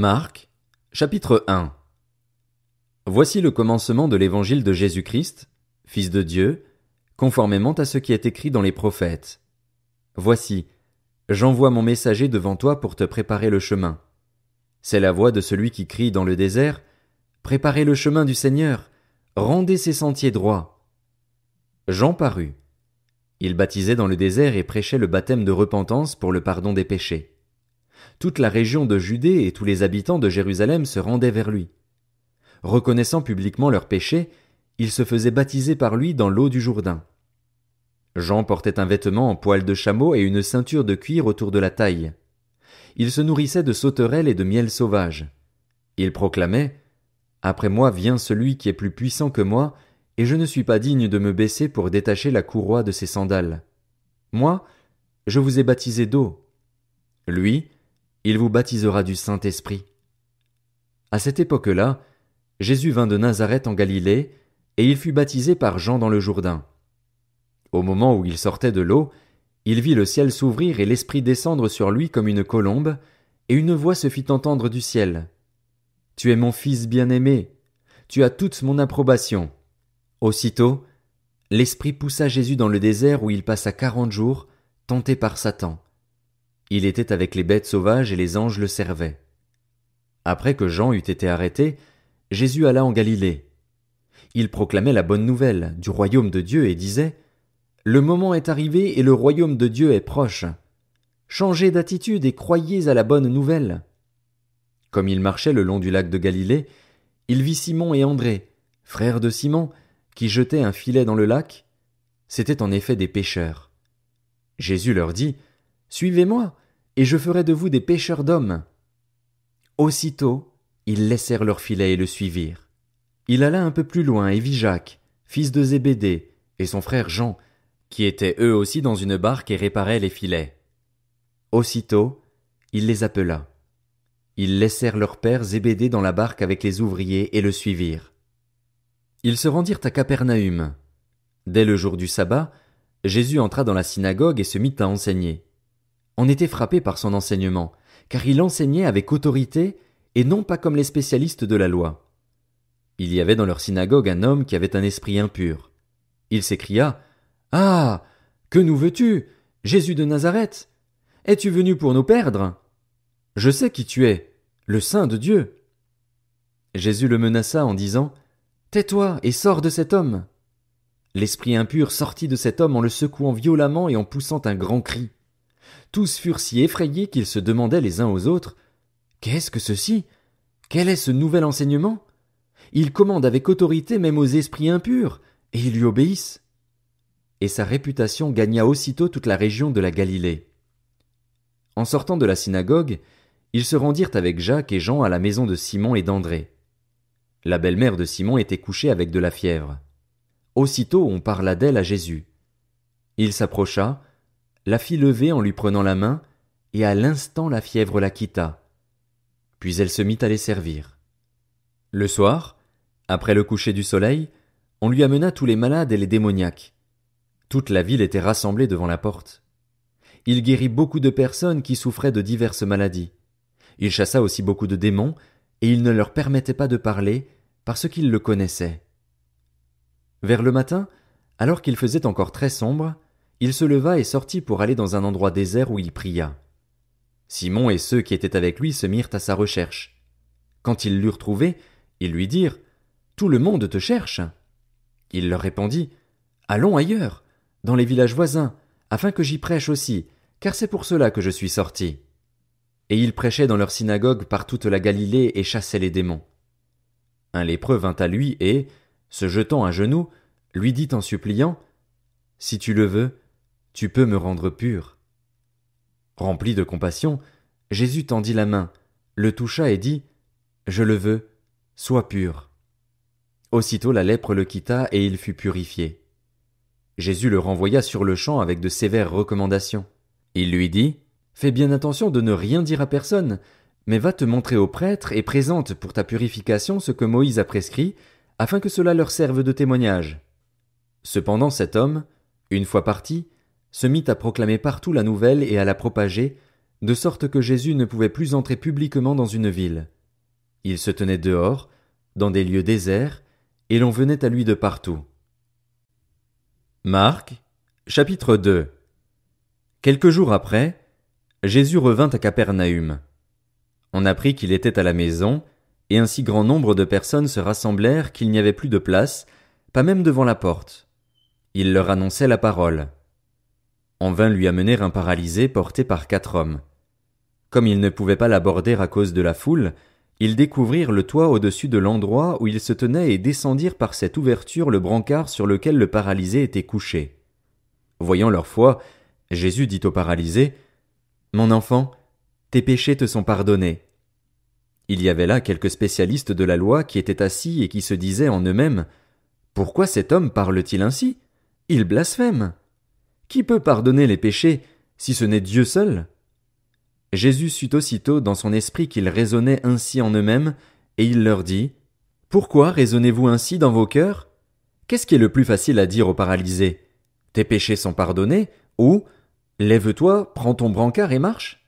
Marc, chapitre 1. Voici le commencement de l'évangile de Jésus-Christ, Fils de Dieu, conformément à ce qui est écrit dans les prophètes. Voici, j'envoie mon messager devant toi pour te préparer le chemin. C'est la voix de celui qui crie dans le désert, préparez le chemin du Seigneur, rendez ses sentiers droits. Jean parut. Il baptisait dans le désert et prêchait le baptême de repentance pour le pardon des péchés. Toute la région de Judée et tous les habitants de Jérusalem se rendaient vers lui. Reconnaissant publiquement leurs péchés, ils se faisaient baptiser par lui dans l'eau du Jourdain. Jean portait un vêtement en poil de chameau et une ceinture de cuir autour de la taille. Il se nourrissait de sauterelles et de miel sauvage. Il proclamait « Après moi vient celui qui est plus puissant que moi, et je ne suis pas digne de me baisser pour détacher la courroie de ses sandales. Moi, je vous ai baptisé d'eau. Lui, il vous baptisera du Saint-Esprit. » À cette époque-là, Jésus vint de Nazareth en Galilée, et il fut baptisé par Jean dans le Jourdain. Au moment où il sortait de l'eau, il vit le ciel s'ouvrir et l'Esprit descendre sur lui comme une colombe, et une voix se fit entendre du ciel. « Tu es mon Fils bien-aimé, tu as toute mon approbation. » Aussitôt, l'Esprit poussa Jésus dans le désert où il passa 40 jours, tenté par Satan. Il était avec les bêtes sauvages et les anges le servaient. Après que Jean eut été arrêté, Jésus alla en Galilée. Il proclamait la bonne nouvelle du royaume de Dieu et disait « Le moment est arrivé et le royaume de Dieu est proche. Changez d'attitude et croyez à la bonne nouvelle. » Comme il marchait le long du lac de Galilée, il vit Simon et André, frères de Simon, qui jetaient un filet dans le lac. C'étaient en effet des pêcheurs. Jésus leur dit « Suivez-moi, et je ferai de vous des pêcheurs d'hommes. » Aussitôt, ils laissèrent leur filet et le suivirent. Il alla un peu plus loin et vit Jacques, fils de Zébédée, et son frère Jean, qui étaient eux aussi dans une barque et réparaient les filets. Aussitôt, il les appela. Ils laissèrent leur père Zébédée dans la barque avec les ouvriers et le suivirent. Ils se rendirent à Capernaüm. Dès le jour du sabbat, Jésus entra dans la synagogue et se mit à enseigner. On était frappé par son enseignement, car il enseignait avec autorité et non pas comme les spécialistes de la loi. Il y avait dans leur synagogue un homme qui avait un esprit impur. Il s'écria « Ah! Que nous veux-tu, Jésus de Nazareth? Es-tu venu pour nous perdre? Je sais qui tu es, le Saint de Dieu. » Jésus le menaça en disant « Tais-toi et sors de cet homme. » L'esprit impur sortit de cet homme en le secouant violemment et en poussant un grand cri. Tous furent si effrayés qu'ils se demandaient les uns aux autres « Qu'est-ce que ceci? Quel est ce nouvel enseignement? Il commande avec autorité même aux esprits impurs, et ils lui obéissent. » Et sa réputation gagna aussitôt toute la région de la Galilée. En sortant de la synagogue, ils se rendirent avec Jacques et Jean à la maison de Simon et d'André. La belle-mère de Simon était couchée avec de la fièvre. Aussitôt on parla d'elle à Jésus. Il s'approcha, la fit lever en lui prenant la main, et à l'instant la fièvre la quitta. Puis elle se mit à les servir. Le soir, après le coucher du soleil, on lui amena tous les malades et les démoniaques. Toute la ville était rassemblée devant la porte. Il guérit beaucoup de personnes qui souffraient de diverses maladies. Il chassa aussi beaucoup de démons, et il ne leur permettait pas de parler, parce qu'ils le connaissaient. Vers le matin, alors qu'il faisait encore très sombre, il se leva et sortit pour aller dans un endroit désert où il pria. Simon et ceux qui étaient avec lui se mirent à sa recherche. Quand ils l'eurent trouvé, ils lui dirent « Tout le monde te cherche. » Il leur répondit « Allons ailleurs, dans les villages voisins, afin que j'y prêche aussi, car c'est pour cela que je suis sorti. » Et il prêchait dans leur synagogue par toute la Galilée et chassait les démons. Un lépreux vint à lui et, se jetant à genoux, lui dit en suppliant « Si tu le veux, tu peux me rendre pur. » Rempli de compassion, Jésus tendit la main, le toucha et dit « Je le veux, sois pur. » Aussitôt la lèpre le quitta et il fut purifié. Jésus le renvoya sur-le-champ avec de sévères recommandations. Il lui dit « Fais bien attention de ne rien dire à personne, mais va te montrer au prêtre et présente pour ta purification ce que Moïse a prescrit, afin que cela leur serve de témoignage. » Cependant cet homme, une fois parti, se mit à proclamer partout la nouvelle et à la propager, de sorte que Jésus ne pouvait plus entrer publiquement dans une ville. Il se tenait dehors, dans des lieux déserts, et l'on venait à lui de partout. Marc, chapitre 2. Quelques jours après, Jésus revint à Capernaüm. On apprit qu'il était à la maison, et un si grand nombre de personnes se rassemblèrent qu'il n'y avait plus de place, pas même devant la porte. Il leur annonçait la parole. On vint lui amener un paralysé porté par 4 hommes. Comme ils ne pouvaient pas l'aborder à cause de la foule, ils découvrirent le toit au-dessus de l'endroit où il se tenait et descendirent par cette ouverture le brancard sur lequel le paralysé était couché. Voyant leur foi, Jésus dit au paralysé, « Mon enfant, tes péchés te sont pardonnés. » Il y avait là quelques spécialistes de la loi qui étaient assis et qui se disaient en eux-mêmes, « Pourquoi cet homme parle-t-il ainsi? Il blasphème. Qui peut pardonner les péchés, si ce n'est Dieu seul? » Jésus sut aussitôt dans son esprit qu'ils raisonnaient ainsi en eux-mêmes, et il leur dit, « Pourquoi raisonnez-vous ainsi dans vos cœurs? Qu'est-ce qui est le plus facile à dire au paralysé? Tes péchés sont pardonnés, ou lève-toi, prends ton brancard et marche?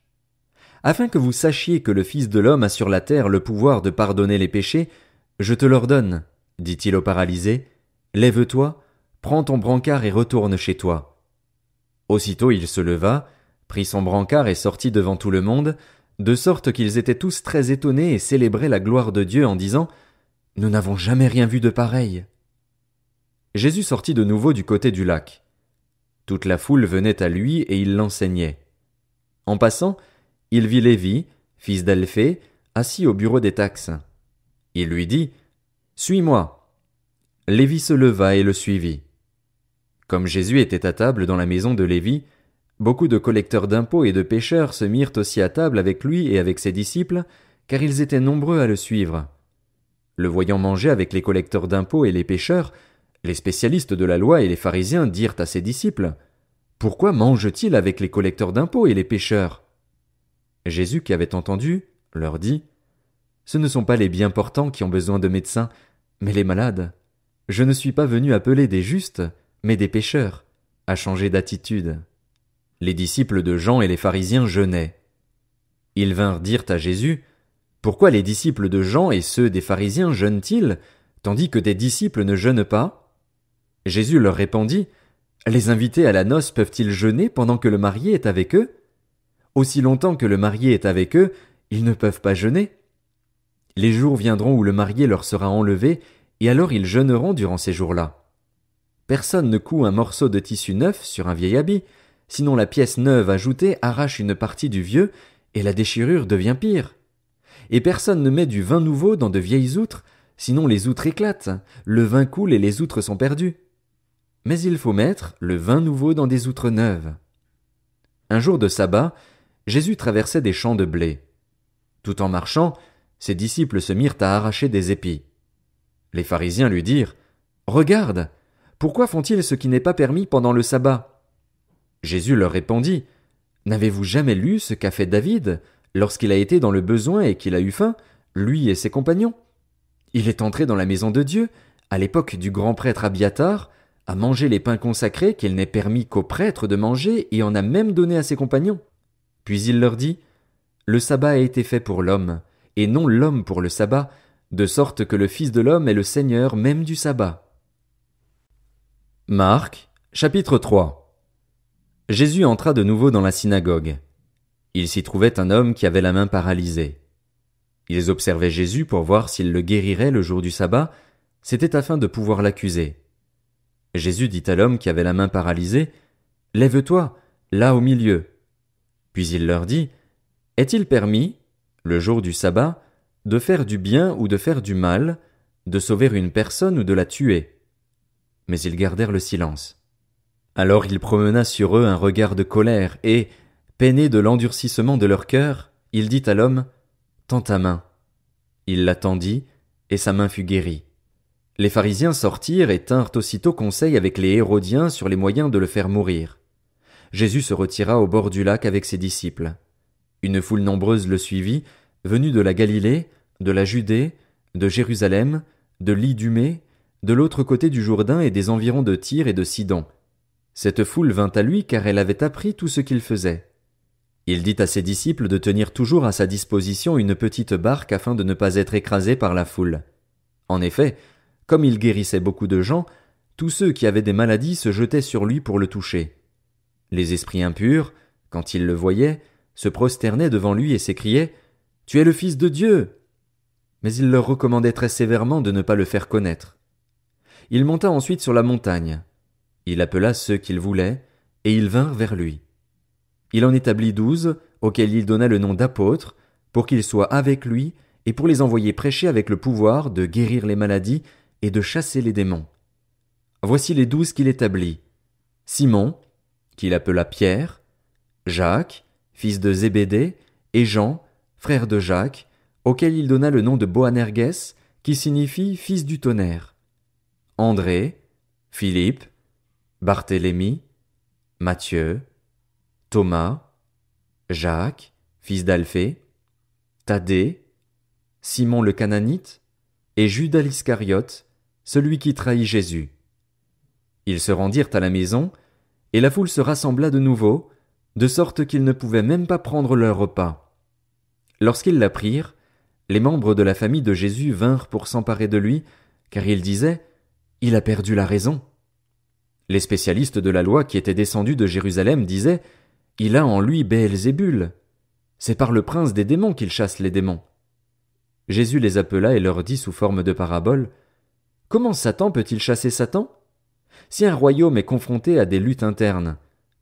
Afin que vous sachiez que le Fils de l'homme a sur la terre le pouvoir de pardonner les péchés, je te l'ordonne, dit-il au paralysé, lève-toi, prends ton brancard et retourne chez toi. Aussitôt il se leva, prit son brancard et sortit devant tout le monde, de sorte qu'ils étaient tous très étonnés et célébraient la gloire de Dieu en disant, Nous n'avons jamais rien vu de pareil. Jésus sortit de nouveau du côté du lac. Toute la foule venait à lui et il l'enseignait. En passant, il vit Lévi, fils d'Alphée, assis au bureau des taxes. Il lui dit, « Suis-moi. » Lévi se leva et le suivit. Comme Jésus était à table dans la maison de Lévi, beaucoup de collecteurs d'impôts et de pécheurs se mirent aussi à table avec lui et avec ses disciples, car ils étaient nombreux à le suivre. Le voyant manger avec les collecteurs d'impôts et les pécheurs, les spécialistes de la loi et les pharisiens dirent à ses disciples, « Pourquoi mange-t-il avec les collecteurs d'impôts et les pécheurs ?» Jésus, qui avait entendu, leur dit, « Ce ne sont pas les bien portants qui ont besoin de médecins, mais les malades. Je ne suis pas venu appeler des justes, mais des pécheurs, à changer d'attitude. » Les disciples de Jean et les pharisiens jeûnaient. Ils vinrent dire à Jésus, « Pourquoi les disciples de Jean et ceux des pharisiens jeûnent-ils, tandis que tes disciples ne jeûnent pas ?» Jésus leur répondit, « Les invités à la noce peuvent-ils jeûner pendant que le marié est avec eux? Aussi longtemps que le marié est avec eux, ils ne peuvent pas jeûner. Les jours viendront où le marié leur sera enlevé, et alors ils jeûneront durant ces jours-là. Personne ne coud un morceau de tissu neuf sur un vieil habit, sinon la pièce neuve ajoutée arrache une partie du vieux, et la déchirure devient pire. Et personne ne met du vin nouveau dans de vieilles outres, sinon les outres éclatent, le vin coule et les outres sont perdues. Mais il faut mettre le vin nouveau dans des outres neuves. » Un jour de sabbat, Jésus traversait des champs de blé. Tout en marchant, ses disciples se mirent à arracher des épis. Les pharisiens lui dirent, « Regarde, pourquoi font-ils ce qui n'est pas permis pendant le sabbat ?» Jésus leur répondit, « N'avez-vous jamais lu ce qu'a fait David lorsqu'il a été dans le besoin et qu'il a eu faim, lui et ses compagnons? Il est entré dans la maison de Dieu, à l'époque du grand prêtre Abiatar, a mangé les pains consacrés qu'il n'est permis qu'aux prêtres de manger et en a même donné à ses compagnons. Puis il leur dit, « Le sabbat a été fait pour l'homme, et non l'homme pour le sabbat, de sorte que le Fils de l'homme est le Seigneur même du sabbat. » Marc, chapitre 3. Jésus entra de nouveau dans la synagogue. Il s'y trouvait un homme qui avait la main paralysée. Ils observaient Jésus pour voir s'il le guérirait le jour du sabbat, c'était afin de pouvoir l'accuser. Jésus dit à l'homme qui avait la main paralysée, « Lève-toi, là au milieu. » Puis il leur dit, « Est-il permis, le jour du sabbat, de faire du bien ou de faire du mal, de sauver une personne ou de la tuer ?» Mais ils gardèrent le silence. Alors il promena sur eux un regard de colère et, peiné de l'endurcissement de leur cœur, il dit à l'homme, « Tends ta main. » Il la tendit, et sa main fut guérie. Les pharisiens sortirent et tinrent aussitôt conseil avec les Hérodiens sur les moyens de le faire mourir. Jésus se retira au bord du lac avec ses disciples. Une foule nombreuse le suivit, venue de la Galilée, de la Judée, de Jérusalem, de l'Idumée, de l'autre côté du Jourdain et des environs de Tyr et de Sidon. Cette foule vint à lui car elle avait appris tout ce qu'il faisait. Il dit à ses disciples de tenir toujours à sa disposition une petite barque afin de ne pas être écrasés par la foule. En effet, comme il guérissait beaucoup de gens, tous ceux qui avaient des maladies se jetaient sur lui pour le toucher. Les esprits impurs, quand ils le voyaient, se prosternaient devant lui et s'écriaient « Tu es le Fils de Dieu !» Mais il leur recommandait très sévèrement de ne pas le faire connaître. Il monta ensuite sur la montagne. Il appela ceux qu'il voulait, et ils vinrent vers lui. Il en établit 12, auxquels il donna le nom d'apôtres, pour qu'ils soient avec lui, et pour les envoyer prêcher avec le pouvoir de guérir les maladies et de chasser les démons. Voici les 12 qu'il établit. Simon, qu'il appela Pierre, Jacques, fils de Zébédée, et Jean, frère de Jacques, auquel il donna le nom de Boanerges, qui signifie fils du tonnerre. André, Philippe, Barthélemy, Matthieu, Thomas, Jacques, fils d'Alphée, Thaddée, Simon le Cananite, et Judas l'Iscariote, celui qui trahit Jésus. Ils se rendirent à la maison, et la foule se rassembla de nouveau, de sorte qu'ils ne pouvaient même pas prendre leur repas. Lorsqu'ils l'apprirent, les membres de la famille de Jésus vinrent pour s'emparer de lui, car ils disaient « Il a perdu la raison ». Les spécialistes de la loi qui étaient descendus de Jérusalem disaient « Il a en lui Béelzébul. C'est par le prince des démons qu'il chasse les démons. » Jésus les appela et leur dit sous forme de parabole « Comment Satan peut-il chasser Satan ? Si un royaume est confronté à des luttes internes,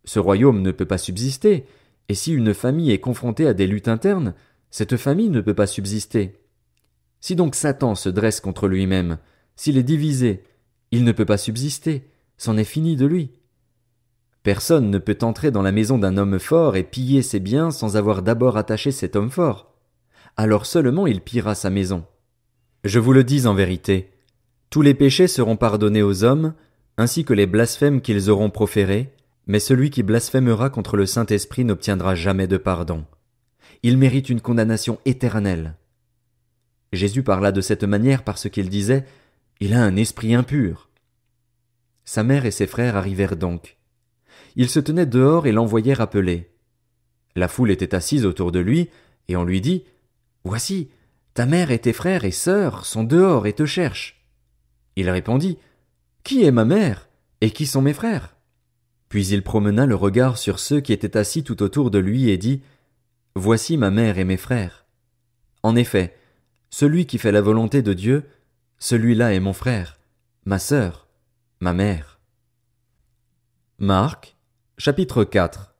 ce royaume ne peut pas subsister, et si une famille est confrontée à des luttes internes, cette famille ne peut pas subsister. Si donc Satan se dresse contre lui-même, s'il est divisé, il ne peut pas subsister, c'en est fini de lui. Personne ne peut entrer dans la maison d'un homme fort et piller ses biens sans avoir d'abord attaché cet homme fort. Alors seulement il pillera sa maison. Je vous le dis en vérité, tous les péchés seront pardonnés aux hommes, ainsi que les blasphèmes qu'ils auront proférés, mais celui qui blasphémera contre le Saint-Esprit n'obtiendra jamais de pardon. Il mérite une condamnation éternelle. Jésus parla de cette manière parce qu'il disait « Il a un esprit impur ». Sa mère et ses frères arrivèrent donc. Ils se tenaient dehors et l'envoyèrent appeler. La foule était assise autour de lui, et on lui dit « Voici, ta mère et tes frères et sœurs sont dehors et te cherchent. » Il répondit « Qui est ma mère et qui sont mes frères ?» Puis il promena le regard sur ceux qui étaient assis tout autour de lui et dit « Voici ma mère et mes frères. En effet, celui qui fait la volonté de Dieu, celui-là est mon frère, ma sœur, ma mère. » Marc, chapitre 4.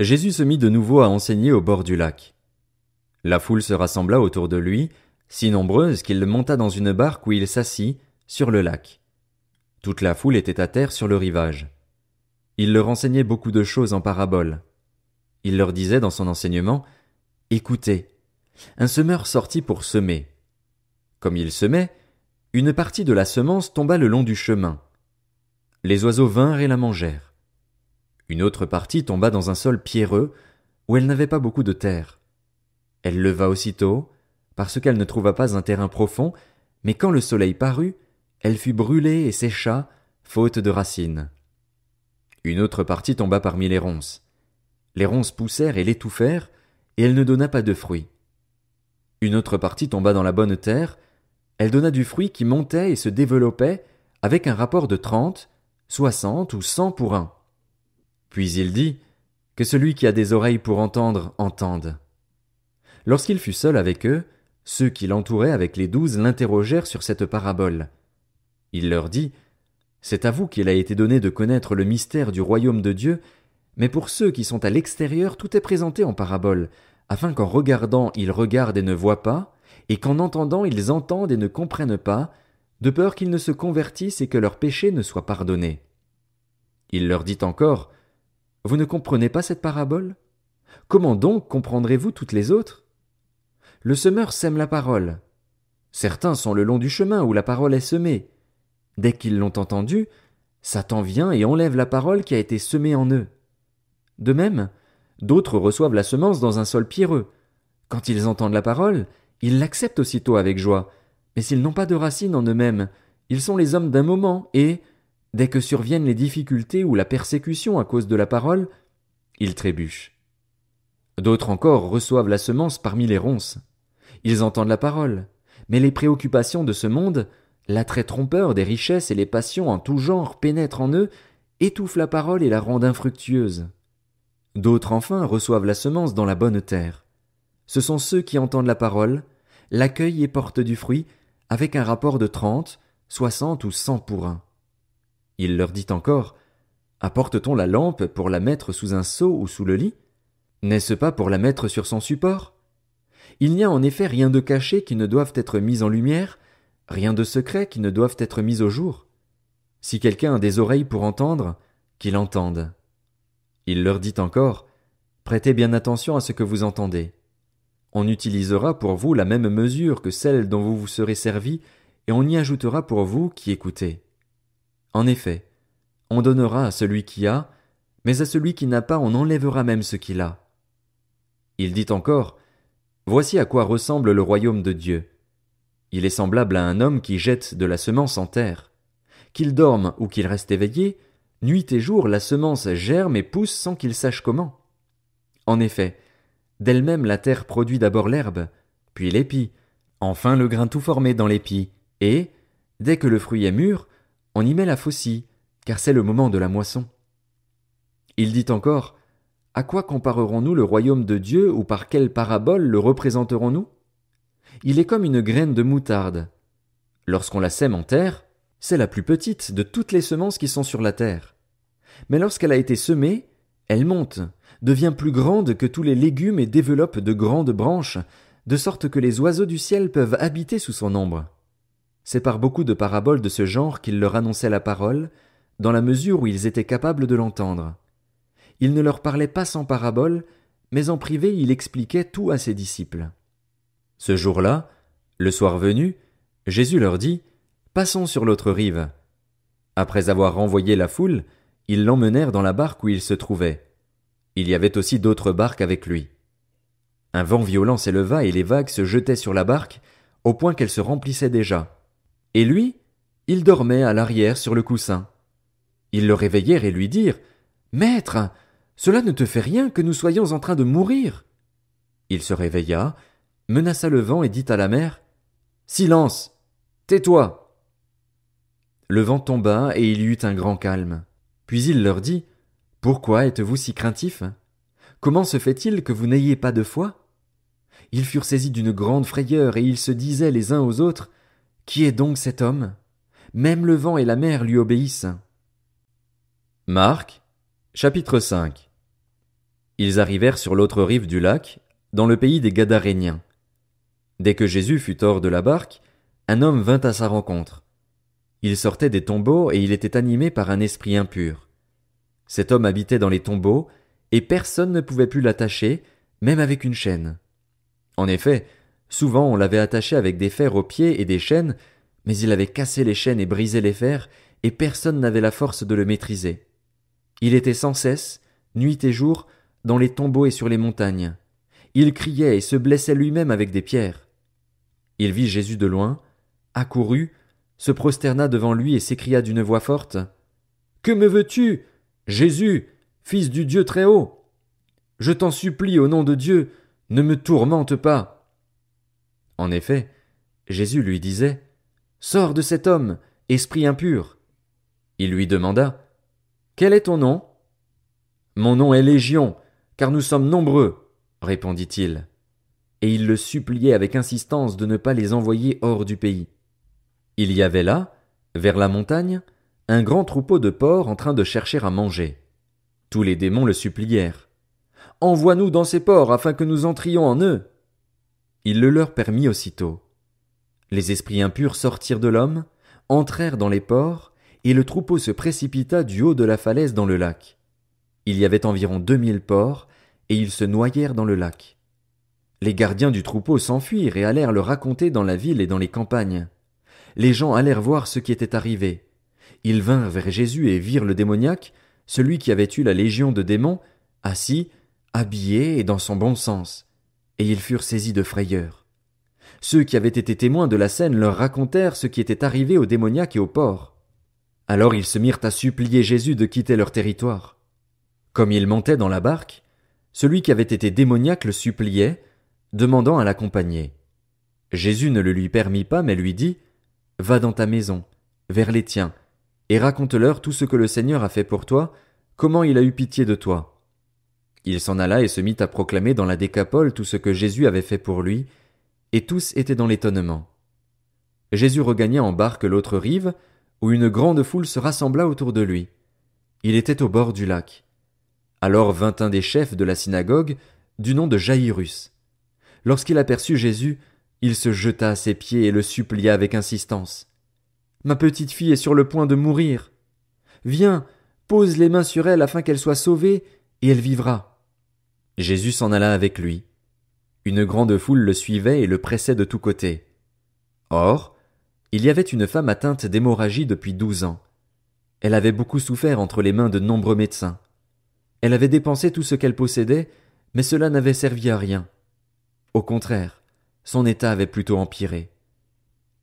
Jésus se mit de nouveau à enseigner au bord du lac. La foule se rassembla autour de lui, si nombreuse qu'il monta dans une barque où il s'assit, sur le lac. Toute la foule était à terre sur le rivage. Il leur enseignait beaucoup de choses en paraboles. Il leur disait dans son enseignement « Écoutez, un semeur sortit pour semer. Comme il semait, une partie de la semence tomba le long du chemin. Les oiseaux vinrent et la mangèrent. Une autre partie tomba dans un sol pierreux, où elle n'avait pas beaucoup de terre. Elle leva aussitôt, parce qu'elle ne trouva pas un terrain profond, mais quand le soleil parut, elle fut brûlée et sécha, faute de racines. Une autre partie tomba parmi les ronces. Les ronces poussèrent et l'étouffèrent, et elle ne donna pas de fruits. Une autre partie tomba dans la bonne terre, elle donna du fruit qui montait et se développait, avec un rapport de 30, 60 ou 100 pour 1. Puis il dit, que celui qui a des oreilles pour entendre, entende. Lorsqu'il fut seul avec eux, ceux qui l'entouraient avec les 12 l'interrogèrent sur cette parabole. Il leur dit, c'est à vous qu'il a été donné de connaître le mystère du royaume de Dieu, mais pour ceux qui sont à l'extérieur, tout est présenté en parabole, afin qu'en regardant ils regardent et ne voient pas, et qu'en entendant ils entendent et ne comprennent pas, de peur qu'ils ne se convertissent et que leurs péchés ne soient pardonnés. Il leur dit encore, vous ne comprenez pas cette parabole? Comment donc comprendrez-vous toutes les autres? Le semeur sème la parole. Certains sont le long du chemin où la parole est semée. Dès qu'ils l'ont entendue, Satan vient et enlève la parole qui a été semée en eux. De même, d'autres reçoivent la semence dans un sol pierreux. Quand ils entendent la parole, ils l'acceptent aussitôt avec joie, mais s'ils n'ont pas de racines en eux-mêmes, ils sont les hommes d'un moment et, dès que surviennent les difficultés ou la persécution à cause de la parole, ils trébuchent. D'autres encore reçoivent la semence parmi les ronces. Ils entendent la parole, mais les préoccupations de ce monde, l'attrait trompeur des richesses et les passions en tout genre pénètrent en eux, étouffent la parole et la rendent infructueuse. D'autres enfin reçoivent la semence dans la bonne terre. Ce sont ceux qui entendent la parole, l'accueillent et portent du fruit, avec un rapport de 30, 60 ou 100 pour un. Il leur dit encore: apporte-t-on la lampe pour la mettre sous un seau ou sous le lit? N'est-ce pas pour la mettre sur son support? Il n'y a en effet rien de caché qui ne doive être mis en lumière, rien de secret qui ne doive être mis au jour. Si quelqu'un a des oreilles pour entendre, qu'il entende. Il leur dit encore: prêtez bien attention à ce que vous entendez. On utilisera pour vous la même mesure que celle dont vous vous serez servi, et on y ajoutera pour vous qui écoutez. En effet, on donnera à celui qui a, mais à celui qui n'a pas on enlèvera même ce qu'il a. Il dit encore: voici à quoi ressemble le royaume de Dieu. Il est semblable à un homme qui jette de la semence en terre. Qu'il dorme ou qu'il reste éveillé, nuit et jour la semence germe et pousse sans qu'il sache comment. En effet, d'elle-même la terre produit d'abord l'herbe, puis l'épi, enfin le grain tout formé dans l'épi, et, dès que le fruit est mûr, on y met la faucille, car c'est le moment de la moisson. Il dit encore: à quoi comparerons-nous le royaume de Dieu, ou par quelle parabole le représenterons-nous? Il est comme une graine de moutarde. Lorsqu'on la sème en terre, c'est la plus petite de toutes les semences qui sont sur la terre. Mais lorsqu'elle a été semée, elle monte, devient plus grande que tous les légumes et développe de grandes branches, de sorte que les oiseaux du ciel peuvent habiter sous son ombre. C'est par beaucoup de paraboles de ce genre qu'il leur annonçait la parole, dans la mesure où ils étaient capables de l'entendre. Il ne leur parlait pas sans paraboles, mais en privé il expliquait tout à ses disciples. Ce jour-là, le soir venu, Jésus leur dit: passons sur l'autre rive. Après avoir renvoyé la foule, ils l'emmenèrent dans la barque où il se trouvait. Il y avait aussi d'autres barques avec lui. Un vent violent s'éleva et les vagues se jetaient sur la barque, au point qu'elle se remplissait déjà. Et lui, il dormait à l'arrière sur le coussin. Ils le réveillèrent et lui dirent: Maître, cela ne te fait rien que nous soyons en train de mourir? Il se réveilla, menaça le vent et dit à la mer: Silence! Tais-toi! Le vent tomba et il y eut un grand calme. Puis il leur dit: Pourquoi êtes-vous si craintifs? Comment se fait-il que vous n'ayez pas de foi? Ils furent saisis d'une grande frayeur et ils se disaient les uns aux autres: Qui est donc cet homme? Même le vent et la mer lui obéissent. Marc, chapitre 5. Ils arrivèrent sur l'autre rive du lac, dans le pays des Gadaréniens. Dès que Jésus fut hors de la barque, un homme vint à sa rencontre. Il sortait des tombeaux et il était animé par un esprit impur. Cet homme habitait dans les tombeaux, et personne ne pouvait plus l'attacher, même avec une chaîne. En effet, souvent on l'avait attaché avec des fers aux pieds et des chaînes, mais il avait cassé les chaînes et brisé les fers, et personne n'avait la force de le maîtriser. Il était sans cesse, nuit et jour, dans les tombeaux et sur les montagnes. Il criait et se blessait lui-même avec des pierres. Il vit Jésus de loin, accourut, se prosterna devant lui et s'écria d'une voix forte: « Que me veux-tu, Jésus, fils du Dieu très haut? Je t'en supplie au nom de Dieu, ne me tourmente pas. » En effet, Jésus lui disait: « Sors de cet homme, esprit impur. » Il lui demanda: « Quel est ton nom? » « Mon nom est Légion, car nous sommes nombreux, » répondit-il. Et il le suppliait avec insistance de ne pas les envoyer hors du pays. Il y avait là, vers la montagne, un grand troupeau de porcs en train de chercher à manger. Tous les démons le supplièrent: « Envoie-nous dans ces porcs afin que nous entrions en eux. » Il le leur permit aussitôt. Les esprits impurs sortirent de l'homme, entrèrent dans les porcs, et le troupeau se précipita du haut de la falaise dans le lac. Il y avait environ 2000 porcs, et ils se noyèrent dans le lac. Les gardiens du troupeau s'enfuirent et allèrent le raconter dans la ville et dans les campagnes. Les gens allèrent voir ce qui était arrivé. Ils vinrent vers Jésus et virent le démoniaque, celui qui avait eu la légion de démons, assis, habillé et dans son bon sens. Et ils furent saisis de frayeur. Ceux qui avaient été témoins de la scène leur racontèrent ce qui était arrivé au démoniaque et aux porcs. Alors ils se mirent à supplier Jésus de quitter leur territoire. Comme il montait dans la barque, celui qui avait été démoniaque le suppliait, demandant à l'accompagner. Jésus ne le lui permit pas, mais lui dit, « Va dans ta maison, vers les tiens, et raconte-leur tout ce que le Seigneur a fait pour toi, comment il a eu pitié de toi. » Il s'en alla et se mit à proclamer dans la Décapole tout ce que Jésus avait fait pour lui, et tous étaient dans l'étonnement. Jésus regagna en barque l'autre rive, où une grande foule se rassembla autour de lui. Il était au bord du lac. Alors vint un des chefs de la synagogue, du nom de Jaïrus. Lorsqu'il aperçut Jésus, il se jeta à ses pieds et le supplia avec insistance. « Ma petite fille est sur le point de mourir. Viens, pose les mains sur elle afin qu'elle soit sauvée, et elle vivra. » Jésus s'en alla avec lui. Une grande foule le suivait et le pressait de tous côtés. Or, il y avait une femme atteinte d'hémorragie depuis 12 ans. Elle avait beaucoup souffert entre les mains de nombreux médecins. Elle avait dépensé tout ce qu'elle possédait, mais cela n'avait servi à rien. Au contraire, son état avait plutôt empiré.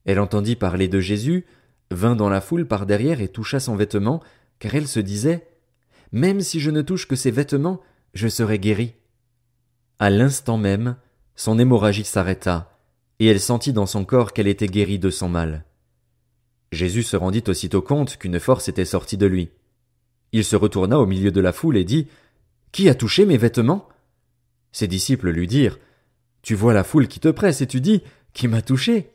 Elle entendit parler de Jésus, vint dans la foule par derrière et toucha son vêtement, car elle se disait « Même si je ne touche que ses vêtements, je serai guérie. » À l'instant même, son hémorragie s'arrêta, et elle sentit dans son corps qu'elle était guérie de son mal. Jésus se rendit aussitôt compte qu'une force était sortie de lui. Il se retourna au milieu de la foule et dit « Qui a touché mes vêtements ?» Ses disciples lui dirent « Tu vois la foule qui te presse et tu dis « Qui m'a touché ?»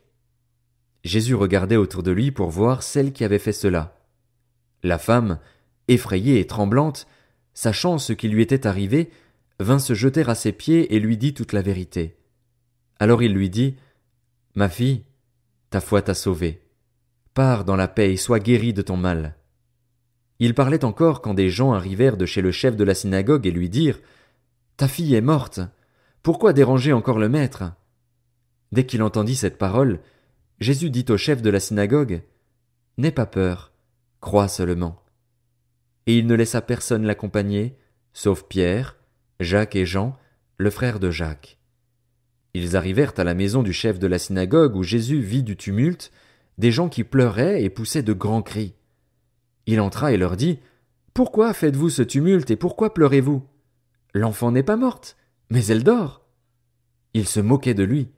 Jésus regardait autour de lui pour voir celle qui avait fait cela. La femme, effrayée et tremblante, sachant ce qui lui était arrivé, vint se jeter à ses pieds et lui dit toute la vérité. Alors il lui dit « Ma fille, ta foi t'a sauvée. Pars dans la paix et sois guérie de ton mal. » Il parlait encore quand des gens arrivèrent de chez le chef de la synagogue et lui dirent « Ta fille est morte. Pourquoi déranger encore le maître ?» Dès qu'il entendit cette parole, Jésus dit au chef de la synagogue « N'aie pas peur, crois seulement. » Et il ne laissa personne l'accompagner, sauf Pierre, Jacques et Jean, le frère de Jacques. Ils arrivèrent à la maison du chef de la synagogue où Jésus vit du tumulte, des gens qui pleuraient et poussaient de grands cris. Il entra et leur dit « Pourquoi faites-vous ce tumulte et pourquoi pleurez-vous? L'enfant n'est pas morte, mais elle dort. » Ils se moquaient de lui.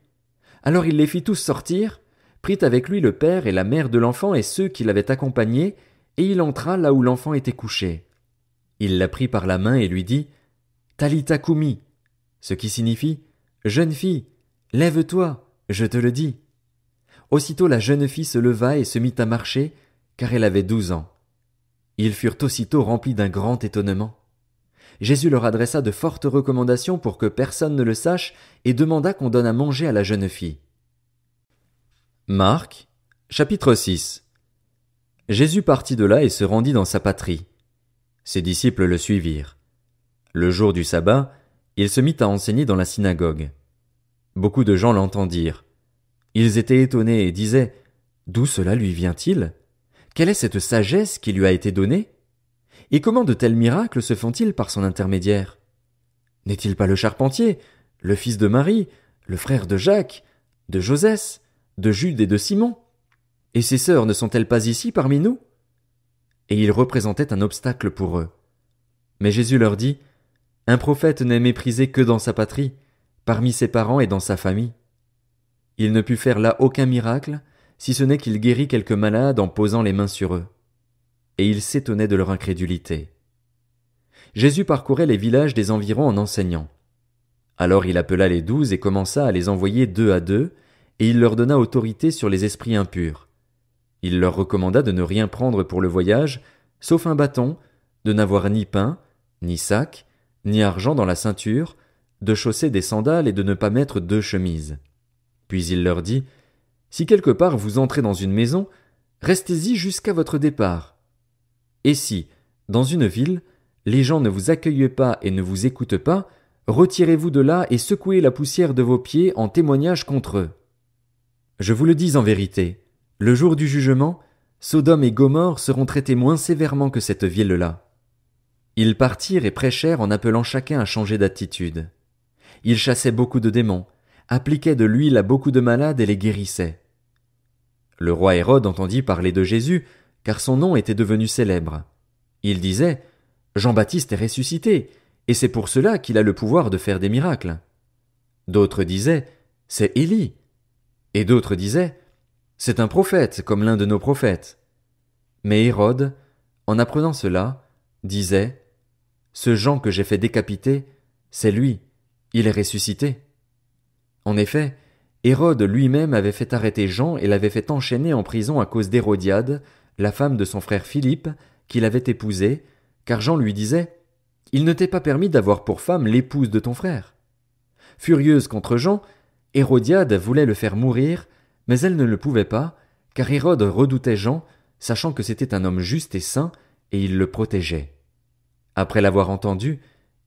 Alors il les fit tous sortir, prit avec lui le père et la mère de l'enfant et ceux qui l'avaient accompagné, et il entra là où l'enfant était couché. Il la prit par la main et lui dit « Talitha koumi », ce qui signifie « Jeune fille, lève-toi, je te le dis ». Aussitôt la jeune fille se leva et se mit à marcher, car elle avait 12 ans. Ils furent aussitôt remplis d'un grand étonnement. Jésus leur adressa de fortes recommandations pour que personne ne le sache et demanda qu'on donne à manger à la jeune fille. Marc, chapitre 6. Jésus partit de là et se rendit dans sa patrie. Ses disciples le suivirent. Le jour du sabbat, il se mit à enseigner dans la synagogue. Beaucoup de gens l'entendirent. Ils étaient étonnés et disaient « D'où cela lui vient-il ? Quelle est cette sagesse qui lui a été donnée ? Et comment de tels miracles se font-ils par son intermédiaire ? N'est-il pas le charpentier, le fils de Marie, le frère de Jacques, de Josès, de Jude et de Simon ? Et ses sœurs ne sont-elles pas ici parmi nous ? » Et ils représentaient un obstacle pour eux. Mais Jésus leur dit « Un prophète n'est méprisé que dans sa patrie, parmi ses parents et dans sa famille. » Il ne put faire là aucun miracle, si ce n'est qu'il guérit quelques malades en posant les mains sur eux. Et il s'étonnait de leur incrédulité. Jésus parcourait les villages des environs en enseignant. Alors il appela les 12 et commença à les envoyer 2 à 2, et il leur donna autorité sur les esprits impurs. Il leur recommanda de ne rien prendre pour le voyage, sauf un bâton, de n'avoir ni pain, ni sac, ni argent dans la ceinture, de chausser des sandales et de ne pas mettre 2 chemises. Puis il leur dit « Si quelque part vous entrez dans une maison, restez-y jusqu'à votre départ. Et si, dans une ville, les gens ne vous accueillent pas et ne vous écoutent pas, retirez-vous de là et secouez la poussière de vos pieds en témoignage contre eux. Je vous le dis en vérité, le jour du jugement, Sodome et Gomorrhe seront traités moins sévèrement que cette ville-là. » Ils partirent et prêchèrent en appelant chacun à changer d'attitude. Ils chassaient beaucoup de démons, appliquaient de l'huile à beaucoup de malades et les guérissaient. Le roi Hérode entendit parler de Jésus, car son nom était devenu célèbre. Il disait « Jean-Baptiste est ressuscité, et c'est pour cela qu'il a le pouvoir de faire des miracles. D'autres disaient, c'est Élie. Et d'autres disaient, c'est un prophète comme l'un de nos prophètes. Mais Hérode, en apprenant cela, disait, ce Jean que j'ai fait décapiter, c'est lui, il est ressuscité. En effet, Hérode lui-même avait fait arrêter Jean et l'avait fait enchaîner en prison à cause d'Hérodiade, la femme de son frère Philippe, qu'il avait épousée, car Jean lui disait, il ne t'est pas permis d'avoir pour femme l'épouse de ton frère. Furieuse contre Jean, Hérodiade voulait le faire mourir, mais elle ne le pouvait pas, car Hérode redoutait Jean, sachant que c'était un homme juste et saint, et il le protégeait. Après l'avoir entendu,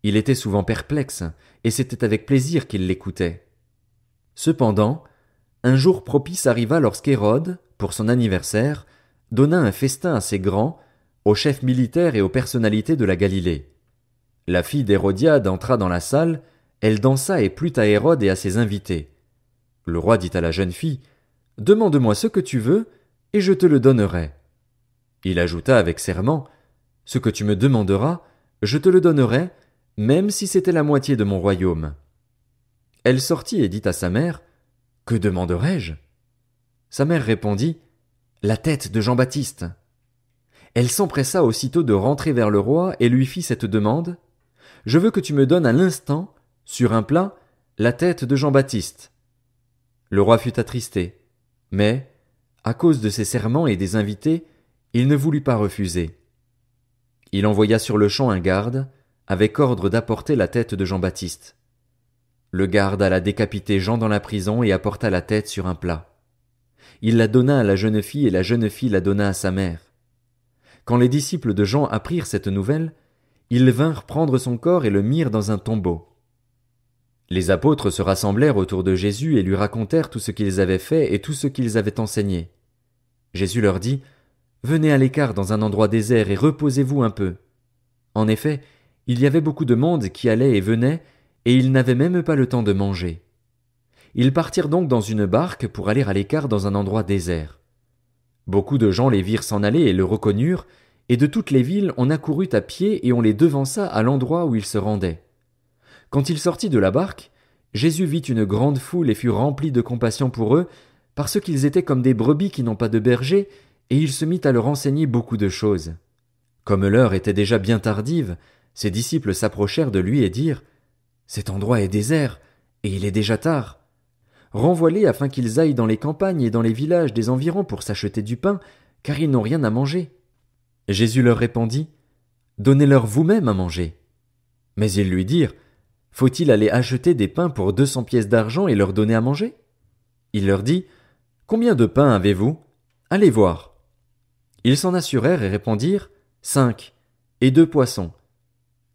il était souvent perplexe, et c'était avec plaisir qu'il l'écoutait. Cependant, un jour propice arriva lorsqu'Hérode, pour son anniversaire, donna un festin assez grand aux chefs militaires et aux personnalités de la Galilée. La fille d'Hérodiade entra dans la salle, elle dansa et plut à Hérode et à ses invités. Le roi dit à la jeune fille, « Demande-moi ce que tu veux, et je te le donnerai. » Il ajouta avec serment, « Ce que tu me demanderas, je te le donnerai, même si c'était la moitié de mon royaume. » Elle sortit et dit à sa mère, « Que demanderai-je » Sa mère répondit, « La tête de Jean-Baptiste. » Elle s'empressa aussitôt de rentrer vers le roi et lui fit cette demande, « Je veux que tu me donnes à l'instant, sur un plat, la tête de Jean-Baptiste. » Le roi fut attristé, mais, à cause de ses serments et des invités, il ne voulut pas refuser. Il envoya sur-le-champ un garde, avec ordre d'apporter la tête de Jean-Baptiste. Le garde alla décapiter Jean dans la prison et apporta la tête sur un plat. Il la donna à la jeune fille et la jeune fille la donna à sa mère. Quand les disciples de Jean apprirent cette nouvelle, ils vinrent prendre son corps et le mirent dans un tombeau. Les apôtres se rassemblèrent autour de Jésus et lui racontèrent tout ce qu'ils avaient fait et tout ce qu'ils avaient enseigné. Jésus leur dit, « Venez à l'écart dans un endroit désert et reposez-vous un peu. » En effet, il y avait beaucoup de monde qui allait et venait, et ils n'avaient même pas le temps de manger. Ils partirent donc dans une barque pour aller à l'écart dans un endroit désert. Beaucoup de gens les virent s'en aller et le reconnurent, et de toutes les villes on accourut à pied et on les devança à l'endroit où ils se rendaient. Quand il sortit de la barque, Jésus vit une grande foule et fut rempli de compassion pour eux, parce qu'ils étaient comme des brebis qui n'ont pas de berger, et il se mit à leur enseigner beaucoup de choses. Comme l'heure était déjà bien tardive, ses disciples s'approchèrent de lui et dirent, « Cet endroit est désert, et il est déjà tard. Renvoie-les afin qu'ils aillent dans les campagnes et dans les villages des environs pour s'acheter du pain, car ils n'ont rien à manger. » Jésus leur répondit, « Donnez-leur vous-même à manger. » Mais ils lui dirent, « Faut-il aller acheter des pains pour 200 pièces d'argent et leur donner à manger ?» Il leur dit, « Combien de pains avez-vous ? Allez voir. » Ils s'en assurèrent et répondirent, « 5, et 2 poissons. »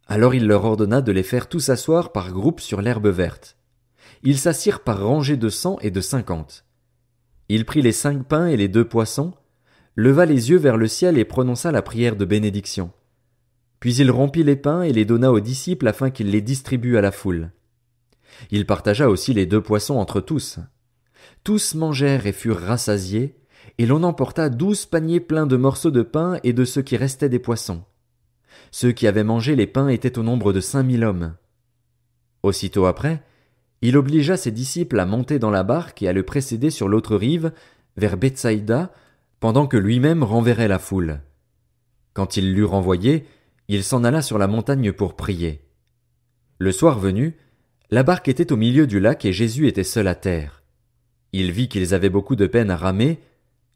Alors il leur ordonna de les faire tous asseoir par groupes sur l'herbe verte. Ils s'assirent par rangées de 100 et de 50. Il prit les 5 pains et les 2 poissons, leva les yeux vers le ciel et prononça la prière de bénédiction. Puis il rompit les pains et les donna aux disciples afin qu'ils les distribuent à la foule. Il partagea aussi les 2 poissons entre tous. Tous mangèrent et furent rassasiés, et l'on emporta 12 paniers pleins de morceaux de pain et de ce qui restait des poissons. Ceux qui avaient mangé les pains étaient au nombre de 5000 hommes. Aussitôt après, il obligea ses disciples à monter dans la barque et à le précéder sur l'autre rive, vers Bethsaïda, pendant que lui-même renverrait la foule. Quand il l'eut renvoyé, il s'en alla sur la montagne pour prier. Le soir venu, la barque était au milieu du lac et Jésus était seul à terre. Il vit qu'ils avaient beaucoup de peine à ramer,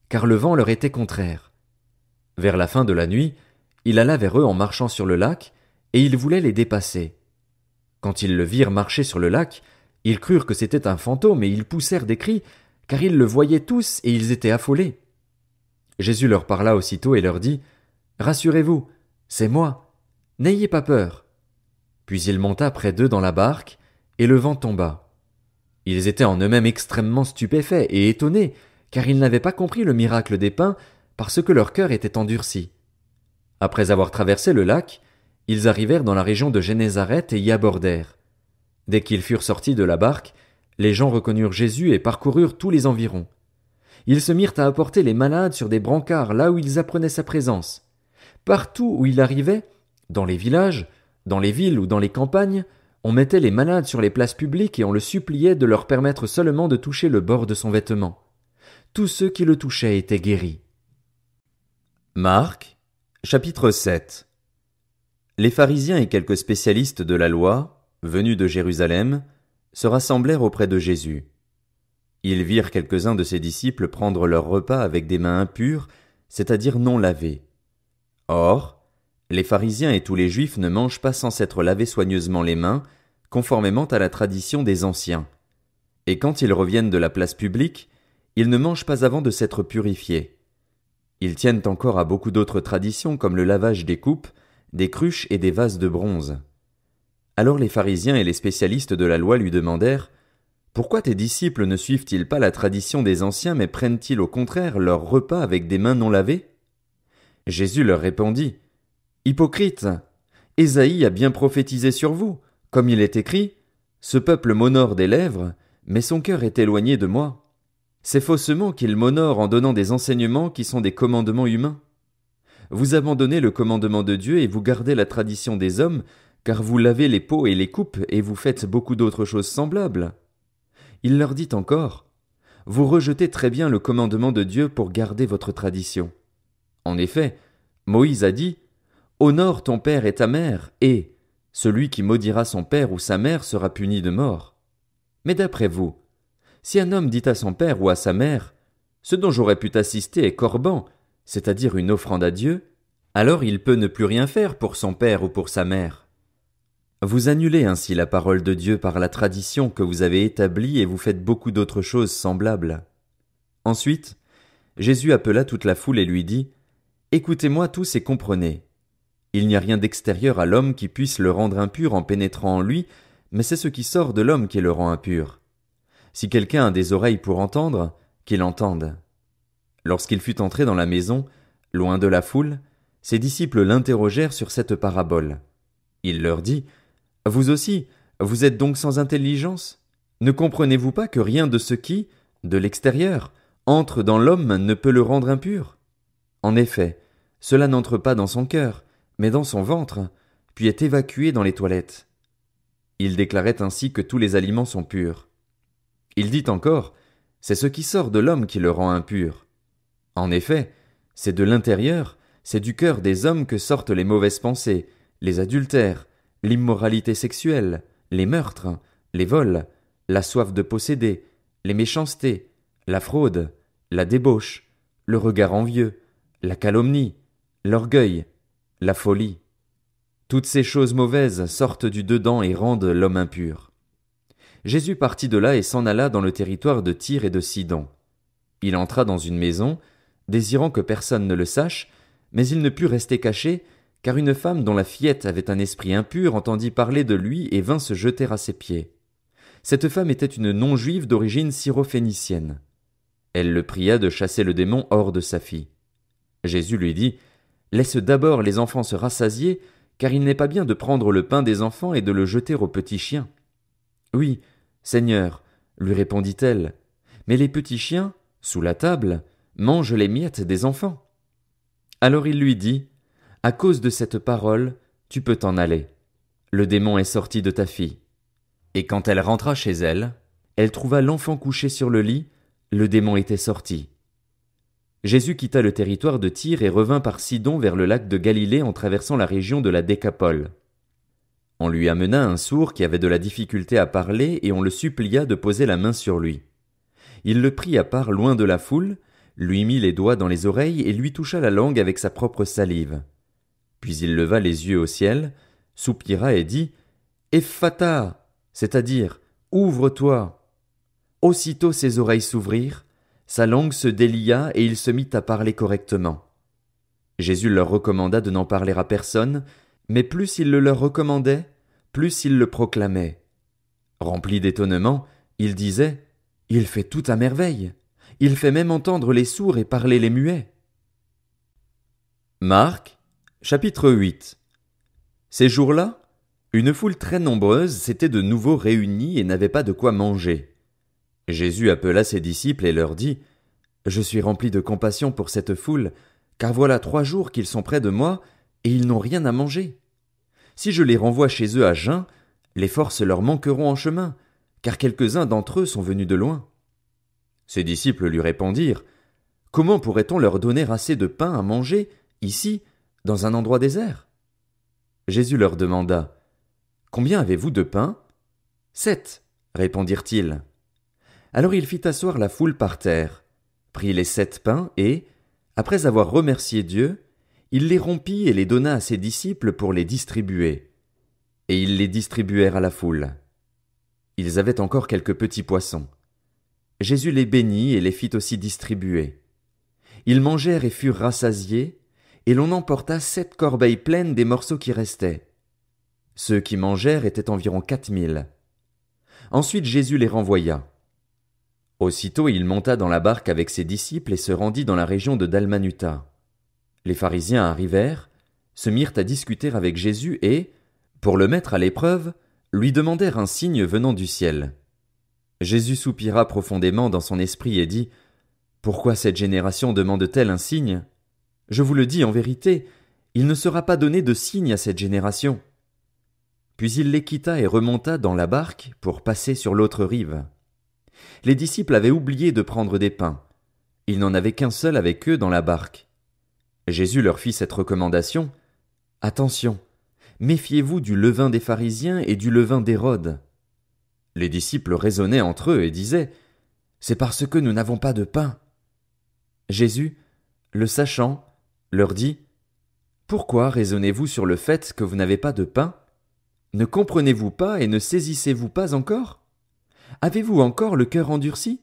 car le vent leur était contraire. Vers la fin de la nuit, il alla vers eux en marchant sur le lac, et il voulait les dépasser. Quand ils le virent marcher sur le lac, ils crurent que c'était un fantôme et ils poussèrent des cris, car ils le voyaient tous et ils étaient affolés. Jésus leur parla aussitôt et leur dit, « Rassurez-vous, c'est moi, n'ayez pas peur. » Puis il monta près d'eux dans la barque, et le vent tomba. Ils étaient en eux-mêmes extrêmement stupéfaits et étonnés, car ils n'avaient pas compris le miracle des pains, parce que leur cœur était endurci. Après avoir traversé le lac, ils arrivèrent dans la région de Génézareth et y abordèrent. Dès qu'ils furent sortis de la barque, les gens reconnurent Jésus et parcoururent tous les environs. Ils se mirent à apporter les malades sur des brancards là où ils apprenaient sa présence. Partout où il arrivait, dans les villages, Dans les villes ou dans les campagnes, on mettait les malades sur les places publiques et on le suppliait de leur permettre seulement de toucher le bord de son vêtement. Tous ceux qui le touchaient étaient guéris. Marc, chapitre 7. Les pharisiens et quelques spécialistes de la loi, venus de Jérusalem, se rassemblèrent auprès de Jésus. Ils virent quelques-uns de ses disciples prendre leur repas avec des mains impures, c'est-à-dire non lavées. Or, les pharisiens et tous les juifs ne mangent pas sans s'être lavés soigneusement les mains, conformément à la tradition des anciens. Et quand ils reviennent de la place publique, ils ne mangent pas avant de s'être purifiés. Ils tiennent encore à beaucoup d'autres traditions comme le lavage des coupes, des cruches et des vases de bronze. Alors les pharisiens et les spécialistes de la loi lui demandèrent « Pourquoi tes disciples ne suivent-ils pas la tradition des anciens mais prennent-ils au contraire leur repas avec des mains non lavées ?» Jésus leur répondit « Hypocrites, Ésaïe a bien prophétisé sur vous, comme il est écrit « Ce peuple m'honore des lèvres, mais son cœur est éloigné de moi. » C'est faussement qu'il m'honore en donnant des enseignements qui sont des commandements humains. Vous abandonnez le commandement de Dieu et vous gardez la tradition des hommes, car vous lavez les pots et les coupes et vous faites beaucoup d'autres choses semblables. Il leur dit encore, vous rejetez très bien le commandement de Dieu pour garder votre tradition. En effet, Moïse a dit, honore ton père et ta mère, et celui qui maudira son père ou sa mère sera puni de mort. Mais d'après vous, si un homme dit à son père ou à sa mère, ce dont j'aurais pu t'assister est corban, c'est-à-dire une offrande à Dieu, alors il peut ne plus rien faire pour son père ou pour sa mère. Vous annulez ainsi la parole de Dieu par la tradition que vous avez établie et vous faites beaucoup d'autres choses semblables. Ensuite, Jésus appela toute la foule et lui dit, écoutez-moi tous et comprenez. Il n'y a rien d'extérieur à l'homme qui puisse le rendre impur en pénétrant en lui, mais c'est ce qui sort de l'homme qui le rend impur. Si quelqu'un a des oreilles pour entendre, qu'il entende. Lorsqu'il fut entré dans la maison, loin de la foule, ses disciples l'interrogèrent sur cette parabole. Il leur dit, « Vous aussi, vous êtes donc sans intelligence? Ne comprenez-vous pas que rien de ce qui, de l'extérieur, entre dans l'homme ne peut le rendre impur? En effet, cela n'entre pas dans son cœur, mais dans son ventre, puis est évacué dans les toilettes. » Il déclarait ainsi que tous les aliments sont purs. Il dit encore, c'est ce qui sort de l'homme qui le rend impur. En effet, c'est de l'intérieur, c'est du cœur des hommes que sortent les mauvaises pensées, les adultères, l'immoralité sexuelle, les meurtres, les vols, la soif de posséder, les méchancetés, la fraude, la débauche, le regard envieux, la calomnie, l'orgueil, la folie. Toutes ces choses mauvaises sortent du dedans et rendent l'homme impur. Jésus partit de là et s'en alla dans le territoire de Tyr et de Sidon. Il entra dans une maison, désirant que personne ne le sache, mais il ne put rester caché, car une femme dont la fillette avait un esprit impur entendit parler de lui et vint se jeter à ses pieds. Cette femme était une non-juive d'origine syrophénicienne. Elle le pria de chasser le démon hors de sa fille. Jésus lui dit, « Laisse d'abord les enfants se rassasier, car il n'est pas bien de prendre le pain des enfants et de le jeter aux petits chiens. » « Oui, Seigneur, lui répondit-elle, mais les petits chiens, sous la table, mangent les miettes des enfants. » Alors il lui dit, « À cause de cette parole, tu peux t'en aller. Le démon est sorti de ta fille. » Et quand elle rentra chez elle, elle trouva l'enfant couché sur le lit, le démon était sorti. Jésus quitta le territoire de Tyr et revint par Sidon vers le lac de Galilée en traversant la région de la Décapole. On lui amena un sourd qui avait de la difficulté à parler et on le supplia de poser la main sur lui. Il le prit à part loin de la foule, lui mit les doigts dans les oreilles et lui toucha la langue avec sa propre salive. Puis il leva les yeux au ciel, soupira et dit « Ephphatha », c'est-à-dire « Ouvre-toi ». Aussitôt ses oreilles s'ouvrirent, sa langue se délia et il se mit à parler correctement. Jésus leur recommanda de n'en parler à personne, mais plus il le leur recommandait, plus il le proclamait. Rempli d'étonnement, il disait « Il fait tout à merveille. Il fait même entendre les sourds et parler les muets. » Marc, chapitre 8. Ces jours-là, une foule très nombreuse s'était de nouveau réunie et n'avait pas de quoi manger. Jésus appela ses disciples et leur dit « Je suis rempli de compassion pour cette foule, car voilà 3 jours qu'ils sont près de moi, et ils n'ont rien à manger. Si je les renvoie chez eux à jeun, les forces leur manqueront en chemin, car quelques-uns d'entre eux sont venus de loin. » Ses disciples lui répondirent, « Comment pourrait-on leur donner assez de pain à manger, ici, dans un endroit désert ?» Jésus leur demanda, « Combien avez-vous de pain ? » « 7, répondirent-ils. Alors il fit asseoir la foule par terre, prit les 7 pains et, après avoir remercié Dieu, il les rompit et les donna à ses disciples pour les distribuer. Et ils les distribuèrent à la foule. Ils avaient encore quelques petits poissons. Jésus les bénit et les fit aussi distribuer. Ils mangèrent et furent rassasiés, et l'on emporta 7 corbeilles pleines des morceaux qui restaient. Ceux qui mangèrent étaient environ 4000. Ensuite Jésus les renvoya. Aussitôt il monta dans la barque avec ses disciples et se rendit dans la région de Dalmanuta. Les pharisiens arrivèrent, se mirent à discuter avec Jésus et, pour le mettre à l'épreuve, lui demandèrent un signe venant du ciel. Jésus soupira profondément dans son esprit et dit, « Pourquoi cette génération demande-t-elle un signe ? Je vous le dis en vérité, il ne sera pas donné de signe à cette génération. » Puis il les quitta et remonta dans la barque pour passer sur l'autre rive. Les disciples avaient oublié de prendre des pains. Il n'en avait qu'un seul avec eux dans la barque. Jésus leur fit cette recommandation. « Attention, méfiez-vous du levain des pharisiens et du levain d'Hérode. » Les disciples raisonnaient entre eux et disaient, « C'est parce que nous n'avons pas de pain. » Jésus, le sachant, leur dit, « Pourquoi raisonnez-vous sur le fait que vous n'avez pas de pain ? Ne comprenez-vous pas et ne saisissez-vous pas encore ? Avez-vous encore le cœur endurci ?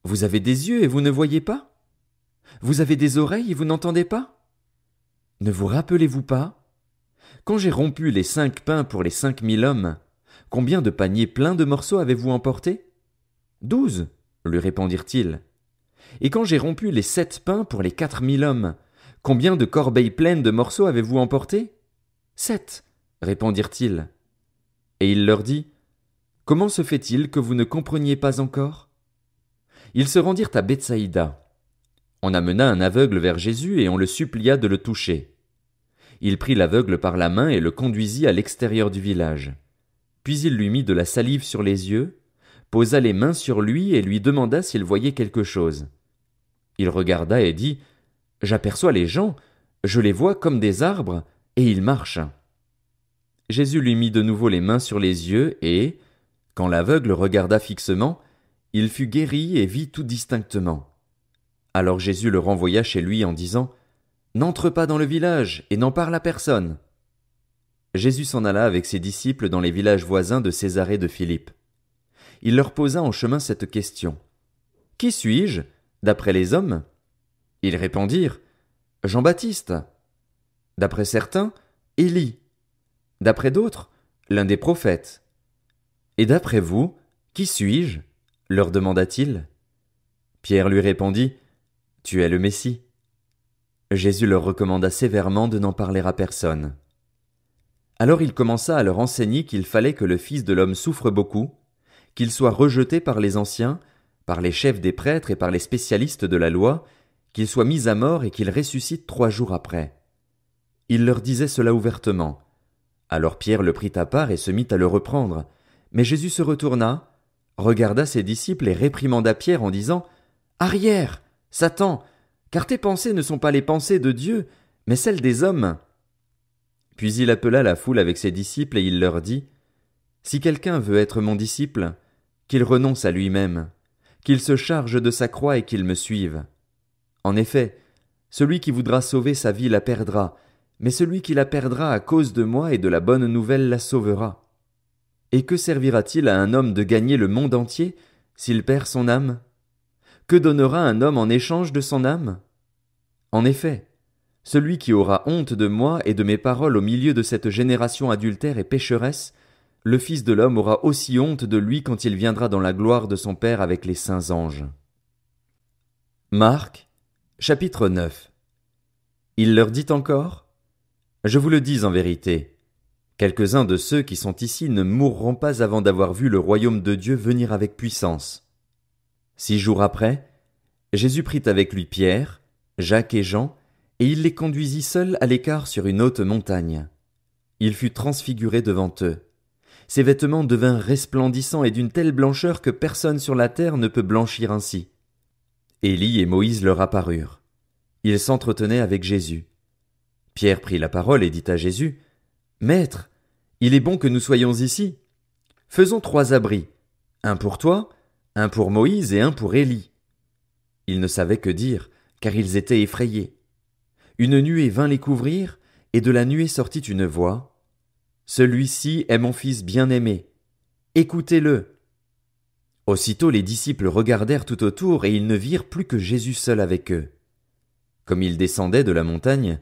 Vous avez des yeux et vous ne voyez pas ? Vous avez des oreilles et vous n'entendez pas ? Ne vous rappelez-vous pas ? Quand j'ai rompu les 5 pains pour les 5000 hommes, combien de paniers pleins de morceaux avez-vous emporté ? 12, lui répondirent-ils. Et quand j'ai rompu les 7 pains pour les 4000 hommes, combien de corbeilles pleines de morceaux avez-vous emporté ? 7, répondirent-ils. Et il leur dit, « Comment se fait-il que vous ne compreniez pas encore ?» Ils se rendirent à Bethsaïda. On amena un aveugle vers Jésus et on le supplia de le toucher. Il prit l'aveugle par la main et le conduisit à l'extérieur du village. Puis il lui mit de la salive sur les yeux, posa les mains sur lui et lui demanda s'il voyait quelque chose. Il regarda et dit, « J'aperçois les gens, je les vois comme des arbres, et ils marchent. » Jésus lui mit de nouveau les mains sur les yeux et, quand l'aveugle regarda fixement, il fut guéri et vit tout distinctement. Alors Jésus le renvoya chez lui en disant, « N'entre pas dans le village et n'en parle à personne. » Jésus s'en alla avec ses disciples dans les villages voisins de Césarée de Philippe. Il leur posa en chemin cette question. « Qui suis-je, d'après les hommes ?» Ils répondirent, « Jean-Baptiste. » D'après certains, Élie. D'après d'autres, l'un des prophètes. « Et d'après vous, qui suis-je » leur demanda-t-il. Pierre lui répondit, « Tu es le Messie. » Jésus leur recommanda sévèrement de n'en parler à personne. Alors il commença à leur enseigner qu'il fallait que le Fils de l'homme souffre beaucoup, qu'il soit rejeté par les anciens, par les chefs des prêtres et par les spécialistes de la loi, qu'il soit mis à mort et qu'il ressuscite 3 jours après. Il leur disait cela ouvertement. Alors Pierre le prit à part et se mit à le reprendre. Mais Jésus se retourna, regarda ses disciples et réprimanda Pierre en disant, « Arrière, Satan, car tes pensées ne sont pas les pensées de Dieu, mais celles des hommes. » Puis il appela la foule avec ses disciples et il leur dit, « Si quelqu'un veut être mon disciple, qu'il renonce à lui-même, qu'il se charge de sa croix et qu'il me suive. En effet, celui qui voudra sauver sa vie la perdra, mais celui qui la perdra à cause de moi et de la bonne nouvelle la sauvera. Et que servira-t-il à un homme de gagner le monde entier s'il perd son âme ? Que donnera un homme en échange de son âme ? En effet, celui qui aura honte de moi et de mes paroles au milieu de cette génération adultère et pécheresse, le Fils de l'homme aura aussi honte de lui quand il viendra dans la gloire de son Père avec les saints anges. » Marc, chapitre 9. Il leur dit encore, « Je vous le dis en vérité, quelques-uns de ceux qui sont ici ne mourront pas avant d'avoir vu le royaume de Dieu venir avec puissance. » 6 jours après, Jésus prit avec lui Pierre, Jacques et Jean, et il les conduisit seuls à l'écart sur une haute montagne. Il fut transfiguré devant eux. Ses vêtements devinrent resplendissants et d'une telle blancheur que personne sur la terre ne peut blanchir ainsi. Élie et Moïse leur apparurent. Ils s'entretenaient avec Jésus. Pierre prit la parole et dit à Jésus, « Maître, il est bon que nous soyons ici. Faisons 3 abris, un pour toi, un pour Moïse et un pour Élie. » Ils ne savaient que dire, car ils étaient effrayés. Une nuée vint les couvrir, et de la nuée sortit une voix. « Celui-ci est mon fils bien-aimé. Écoutez-le. » Aussitôt les disciples regardèrent tout autour, et ils ne virent plus que Jésus seul avec eux. Comme ils descendaient de la montagne,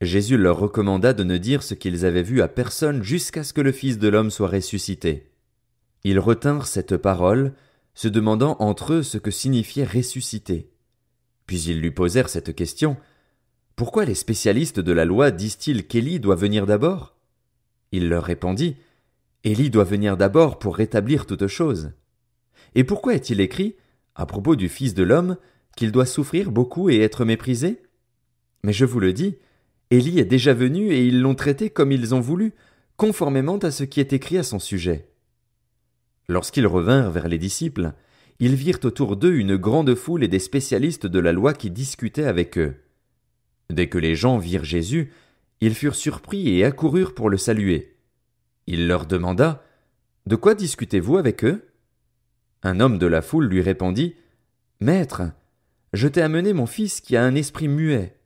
Jésus leur recommanda de ne dire ce qu'ils avaient vu à personne jusqu'à ce que le Fils de l'homme soit ressuscité. Ils retinrent cette parole, se demandant entre eux ce que signifiait ressusciter. Puis ils lui posèrent cette question. « Pourquoi les spécialistes de la loi disent-ils qu'Élie doit venir d'abord ?» Il leur répondit. « Élie doit venir d'abord pour rétablir toutes choses. Et pourquoi est-il écrit, à propos du Fils de l'homme, qu'il doit souffrir beaucoup et être méprisé? Mais je vous le dis, Élie est déjà venu et ils l'ont traité comme ils ont voulu, conformément à ce qui est écrit à son sujet. » Lorsqu'ils revinrent vers les disciples, ils virent autour d'eux une grande foule et des spécialistes de la loi qui discutaient avec eux. Dès que les gens virent Jésus, ils furent surpris et accoururent pour le saluer. Il leur demanda, « De quoi discutez-vous avec eux ?» Un homme de la foule lui répondit, « Maître, je t'ai amené mon fils qui a un esprit muet.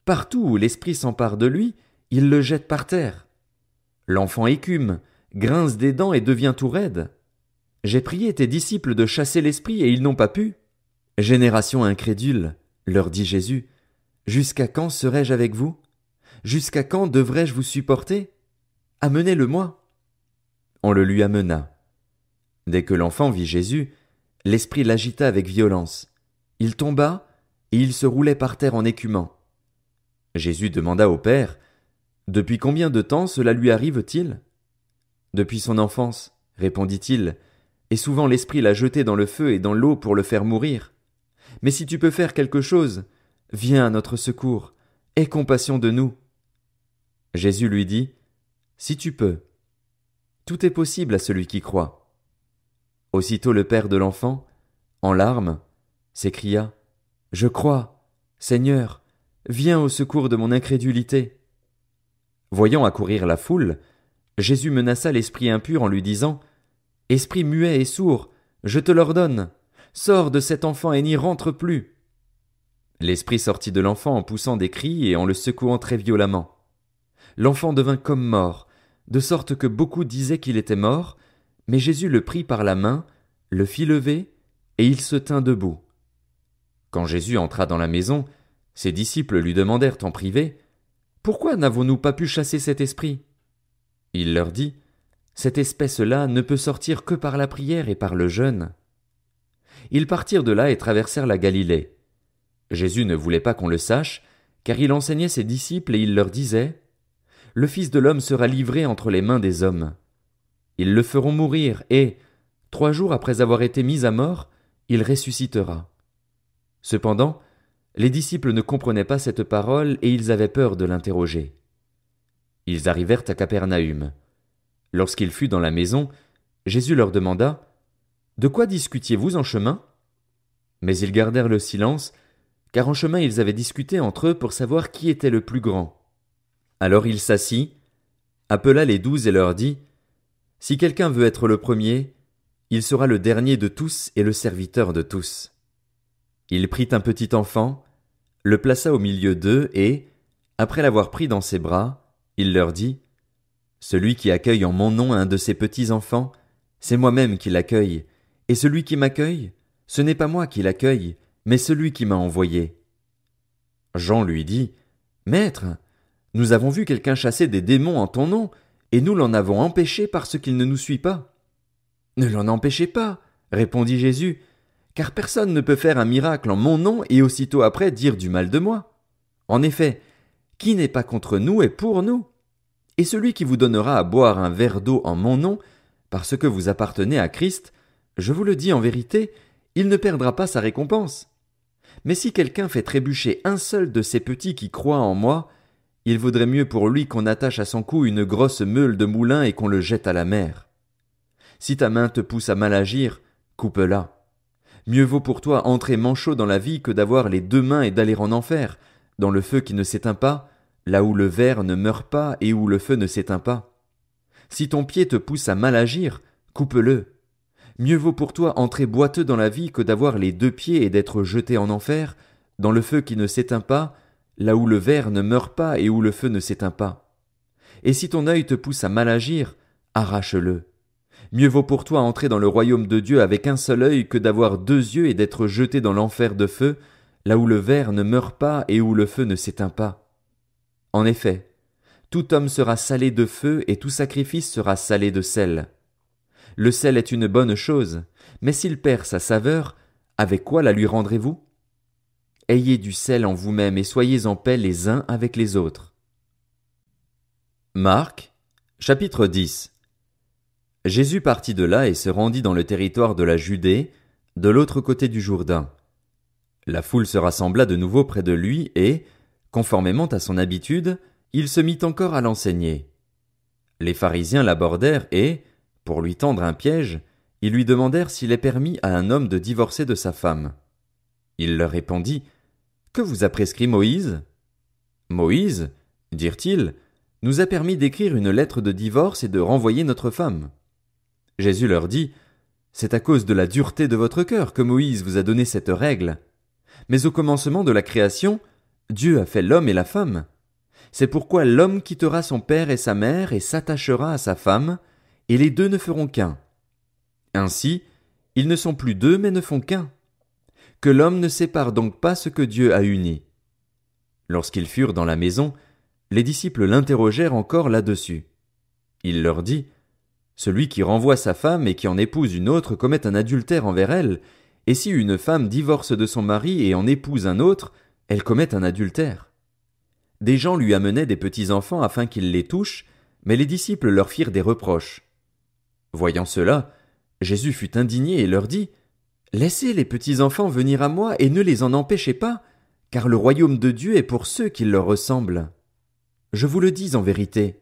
Partout où l'esprit s'empare de lui, il le jette par terre. L'enfant écume, grince des dents et devient tout raide. J'ai prié tes disciples de chasser l'esprit et ils n'ont pas pu. » « Génération incrédule, leur dit Jésus, jusqu'à quand serai-je avec vous? Jusqu'à quand devrais-je vous supporter? Amenez-le-moi. On le lui amena. Dès que l'enfant vit Jésus, l'esprit l'agita avec violence. Il tomba, et il se roulait par terre en écumant. Jésus demanda au Père, « Depuis combien de temps cela lui arrive-t-il » ? « Depuis son enfance, répondit-il, et souvent l'esprit l'a jeté dans le feu et dans l'eau pour le faire mourir. Mais si tu peux faire quelque chose, viens à notre secours, aie compassion de nous. » Jésus lui dit, « Si tu peux. Tout est possible à celui qui croit. » Aussitôt le père de l'enfant, en larmes, s'écria, « Je crois, Seigneur, viens au secours de mon incrédulité. » Voyant accourir la foule, Jésus menaça l'esprit impur en lui disant, « Esprit muet et sourd, je te l'ordonne, sors de cet enfant et n'y rentre plus. » L'esprit sortit de l'enfant en poussant des cris et en le secouant très violemment. L'enfant devint comme mort, de sorte que beaucoup disaient qu'il était mort, mais Jésus le prit par la main, le fit lever, et il se tint debout. Quand Jésus entra dans la maison, ses disciples lui demandèrent en privé, « Pourquoi n'avons-nous pas pu chasser cet esprit ?» Il leur dit, « Cette espèce-là ne peut sortir que par la prière et par le jeûne. » Ils partirent de là et traversèrent la Galilée. Jésus ne voulait pas qu'on le sache, car il enseignait ses disciples et il leur disait, « Le Fils de l'homme sera livré entre les mains des hommes. Ils le feront mourir et, 3 jours après avoir été mis à mort, il ressuscitera. » Cependant, les disciples ne comprenaient pas cette parole et ils avaient peur de l'interroger. Ils arrivèrent à Capernaüm. Lorsqu'il fut dans la maison, Jésus leur demanda, « De quoi discutiez-vous en chemin ?» Mais ils gardèrent le silence, car en chemin ils avaient discuté entre eux pour savoir qui était le plus grand. Alors il s'assit, appela les 12 et leur dit, « Si quelqu'un veut être le premier, il sera le dernier de tous et le serviteur de tous. » Il prit un petit enfant, le plaça au milieu d'eux et, après l'avoir pris dans ses bras, il leur dit, « Celui qui accueille en mon nom un de ces petits enfants, c'est moi-même qui l'accueille, et celui qui m'accueille, ce n'est pas moi qui l'accueille, mais celui qui m'a envoyé. » Jean lui dit, « Maître, nous avons vu quelqu'un chasser des démons en ton nom, et nous l'en avons empêché parce qu'il ne nous suit pas. » « Ne l'en empêchez pas, répondit Jésus, car personne ne peut faire un miracle en mon nom et aussitôt après dire du mal de moi. En effet, qui n'est pas contre nous est pour nous. Et celui qui vous donnera à boire un verre d'eau en mon nom, parce que vous appartenez à Christ, je vous le dis en vérité, il ne perdra pas sa récompense. Mais si quelqu'un fait trébucher un seul de ces petits qui croient en moi, Il vaudrait mieux pour lui qu'on attache à son cou une grosse meule de moulin et qu'on le jette à la mer. Si ta main te pousse à mal agir, coupe-la. Mieux vaut pour toi entrer manchot dans la vie que d'avoir les 2 mains et d'aller en enfer, dans le feu qui ne s'éteint pas, là où le ver ne meurt pas et où le feu ne s'éteint pas. Si ton pied te pousse à mal agir, coupe-le. Mieux vaut pour toi entrer boiteux dans la vie que d'avoir les 2 pieds et d'être jeté en enfer, dans le feu qui ne s'éteint pas, là où le ver ne meurt pas et où le feu ne s'éteint pas. Et si ton œil te pousse à mal agir, arrache-le. Mieux vaut pour toi entrer dans le royaume de Dieu avec un seul œil que d'avoir 2 yeux et d'être jeté dans l'enfer de feu, là où le ver ne meurt pas et où le feu ne s'éteint pas. En effet, tout homme sera salé de feu et tout sacrifice sera salé de sel. Le sel est une bonne chose, mais s'il perd sa saveur, avec quoi la lui rendrez-vous? Ayez du sel en vous-même et soyez en paix les uns avec les autres. Marc, chapitre 10. Jésus partit de là et se rendit dans le territoire de la Judée, de l'autre côté du Jourdain. La foule se rassembla de nouveau près de lui et, conformément à son habitude, il se mit encore à l'enseigner. Les pharisiens l'abordèrent et, pour lui tendre un piège, ils lui demandèrent s'il est permis à un homme de divorcer de sa femme. Il leur répondit: « Que vous a prescrit Moïse ? » « Moïse, dirent-ils, nous a permis d'écrire une lettre de divorce et de renvoyer notre femme. » Jésus leur dit: « C'est à cause de la dureté de votre cœur que Moïse vous a donné cette règle. Mais au commencement de la création, Dieu a fait l'homme et la femme. C'est pourquoi l'homme quittera son père et sa mère et s'attachera à sa femme, et les 2 ne feront qu'un. Ainsi, ils ne sont plus 2 mais ne font qu'un. Que l'homme ne sépare donc pas ce que Dieu a uni. » Lorsqu'ils furent dans la maison, les disciples l'interrogèrent encore là-dessus. Il leur dit: « Celui qui renvoie sa femme et qui en épouse une autre commet un adultère envers elle, et si une femme divorce de son mari et en épouse un autre, elle commet un adultère. » Des gens lui amenaient des petits-enfants afin qu'il les touche, mais les disciples leur firent des reproches. Voyant cela, Jésus fut indigné et leur dit: « Laissez les petits-enfants venir à moi et ne les en empêchez pas, car le royaume de Dieu est pour ceux qui leur ressemblent. Je vous le dis en vérité,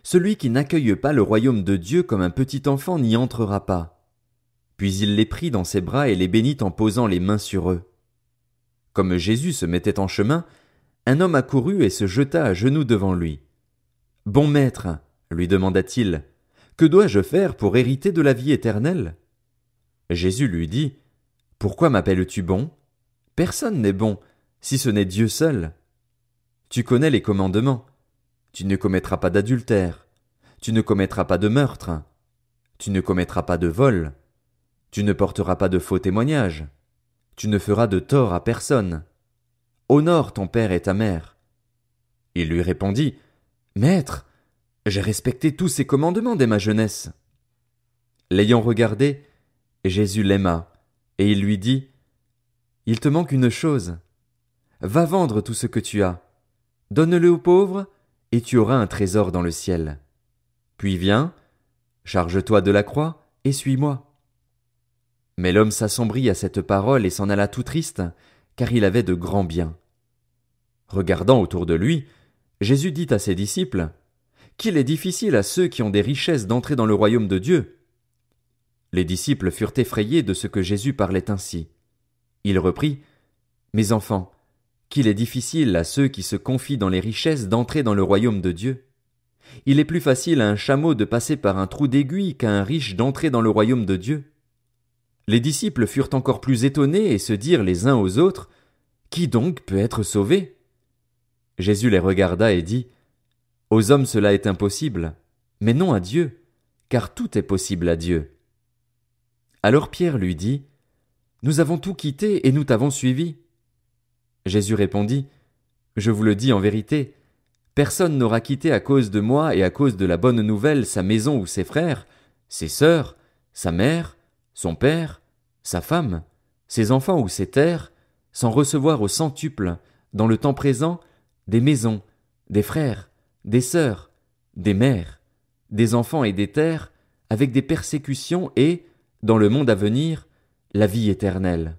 celui qui n'accueille pas le royaume de Dieu comme un petit enfant n'y entrera pas. » Puis il les prit dans ses bras et les bénit en posant les mains sur eux. Comme Jésus se mettait en chemin, un homme accourut et se jeta à genoux devant lui. « Bon maître, lui demanda-t-il, que dois-je faire pour hériter de la vie éternelle ? » Jésus lui dit: « Pourquoi m'appelles-tu bon ? Personne n'est bon, si ce n'est Dieu seul. Tu connais les commandements. Tu ne commettras pas d'adultère. Tu ne commettras pas de meurtre. Tu ne commettras pas de vol. Tu ne porteras pas de faux témoignages. Tu ne feras de tort à personne. Honore ton père et ta mère. » Il lui répondit: « Maître, j'ai respecté tous ces commandements dès ma jeunesse. » L'ayant regardé, Jésus l'aima, et il lui dit: « Il te manque une chose. Va vendre tout ce que tu as. Donne-le aux pauvres, et tu auras un trésor dans le ciel. Puis viens, charge-toi de la croix, et suis-moi. » Mais l'homme s'assombrit à cette parole et s'en alla tout triste, car il avait de grands biens. Regardant autour de lui, Jésus dit à ses disciples: « Qu'il est difficile à ceux qui ont des richesses d'entrer dans le royaume de Dieu. » Les disciples furent effrayés de ce que Jésus parlait ainsi. Il reprit: « Mes enfants, qu'il est difficile à ceux qui se confient dans les richesses d'entrer dans le royaume de Dieu. Il est plus facile à un chameau de passer par un trou d'aiguille qu'à un riche d'entrer dans le royaume de Dieu. » Les disciples furent encore plus étonnés et se dirent les uns aux autres: « Qui donc peut être sauvé ?» Jésus les regarda et dit: « Aux hommes cela est impossible, mais non à Dieu, car tout est possible à Dieu. » Alors Pierre lui dit: « Nous avons tout quitté et nous t'avons suivi. » Jésus répondit: « Je vous le dis en vérité, personne n'aura quitté à cause de moi et à cause de la bonne nouvelle sa maison ou ses frères, ses sœurs, sa mère, son père, sa femme, ses enfants ou ses terres, sans recevoir au centuple, dans le temps présent, des maisons, des frères, des sœurs, des mères, des enfants et des terres, avec des persécutions et, dans le monde à venir, la vie éternelle.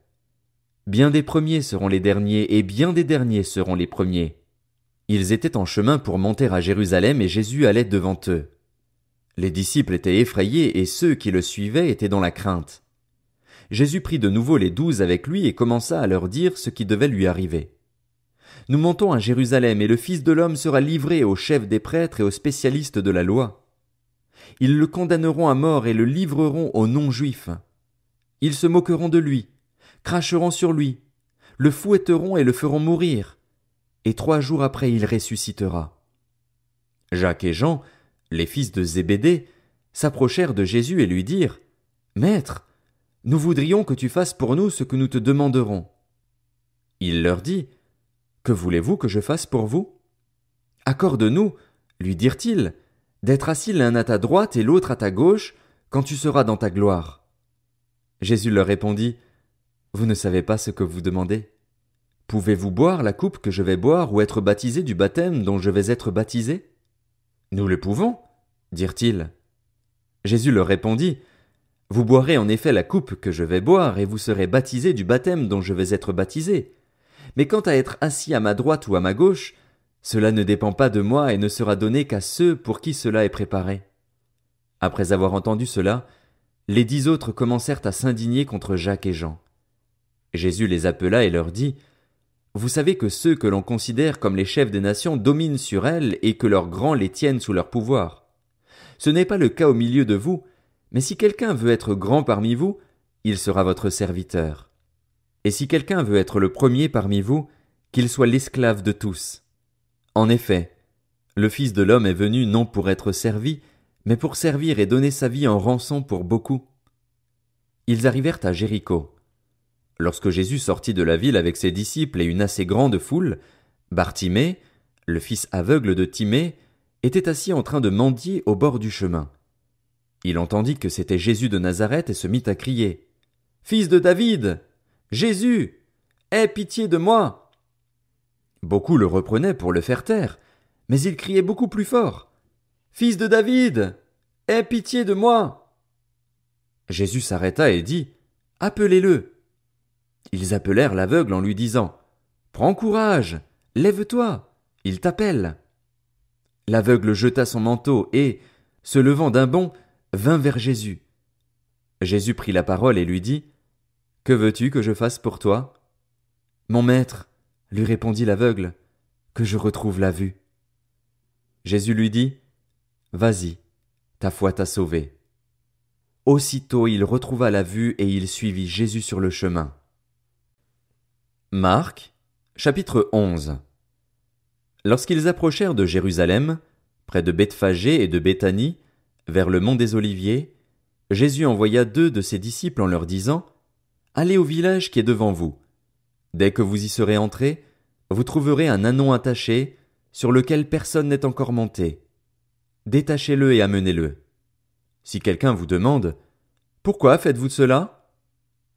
Bien des premiers seront les derniers et bien des derniers seront les premiers. » Ils étaient en chemin pour monter à Jérusalem et Jésus allait devant eux. Les disciples étaient effrayés et ceux qui le suivaient étaient dans la crainte. Jésus prit de nouveau les 12 avec lui et commença à leur dire ce qui devait lui arriver. Nous montons à Jérusalem et le Fils de l'homme sera livré aux chefs des prêtres et aux spécialistes de la loi. Ils le condamneront à mort et le livreront aux non-juifs. Ils se moqueront de lui, cracheront sur lui, le fouetteront et le feront mourir. Et 3 jours après il ressuscitera. Jacques et Jean, les fils de Zébédée, s'approchèrent de Jésus et lui dirent « Maître, nous voudrions que tu fasses pour nous ce que nous te demanderons. » Il leur dit « Que voulez-vous que je fasse pour vous ? Accorde-nous, lui dirent-ils, d'être assis l'un à ta droite et l'autre à ta gauche, quand tu seras dans ta gloire. » Jésus leur répondit « Vous ne savez pas ce que vous demandez. Pouvez-vous boire la coupe que je vais boire ou être baptisé du baptême dont je vais être baptisé ? » Nous le pouvons, dirent-ils. Jésus leur répondit « Vous boirez en effet la coupe que je vais boire et vous serez baptisés du baptême dont je vais être baptisé. Mais quant à être assis à ma droite ou à ma gauche, cela ne dépend pas de moi et ne sera donné qu'à ceux pour qui cela est préparé. » Après avoir entendu cela, les 10 autres commencèrent à s'indigner contre Jacques et Jean. Jésus les appela et leur dit « Vous savez que ceux que l'on considère comme les chefs des nations dominent sur elles et que leurs grands les tiennent sous leur pouvoir. Ce n'est pas le cas au milieu de vous, mais si quelqu'un veut être grand parmi vous, il sera votre serviteur. Et si quelqu'un veut être le premier parmi vous, qu'il soit l'esclave de tous. En effet, le Fils de l'homme est venu non pour être servi, mais pour servir et donner sa vie en rançon pour beaucoup. » Ils arrivèrent à Jéricho. Lorsque Jésus sortit de la ville avec ses disciples et une assez grande foule, Bartimée, le fils aveugle de Timée, était assis en train de mendier au bord du chemin. Il entendit que c'était Jésus de Nazareth et se mit à crier « Fils de David! Jésus! Aie pitié de moi !» Beaucoup le reprenaient pour le faire taire, mais il criait beaucoup plus fort « Fils de David! Aie pitié de moi !» Jésus s'arrêta et dit « Appelez-le !» Ils appelèrent l'aveugle en lui disant « Prends courage, lève-toi, il t'appelle. » L'aveugle jeta son manteau et, se levant d'un bond, vint vers Jésus. Jésus prit la parole et lui dit « Que veux-tu que je fasse pour toi ? » « Mon maître, » lui répondit l'aveugle, « que je retrouve la vue. » Jésus lui dit « Vas-y, ta foi t'a sauvé. » Aussitôt il retrouva la vue et il suivit Jésus sur le chemin. Marc, chapitre 11. Lorsqu'ils approchèrent de Jérusalem, près de Bethphagée et de Béthanie, vers le mont des Oliviers, Jésus envoya 2 de ses disciples en leur disant « Allez au village qui est devant vous. Dès que vous y serez entrés, vous trouverez un ânon attaché, sur lequel personne n'est encore monté. Détachez-le et amenez-le. Si quelqu'un vous demande « Pourquoi faites-vous cela ?»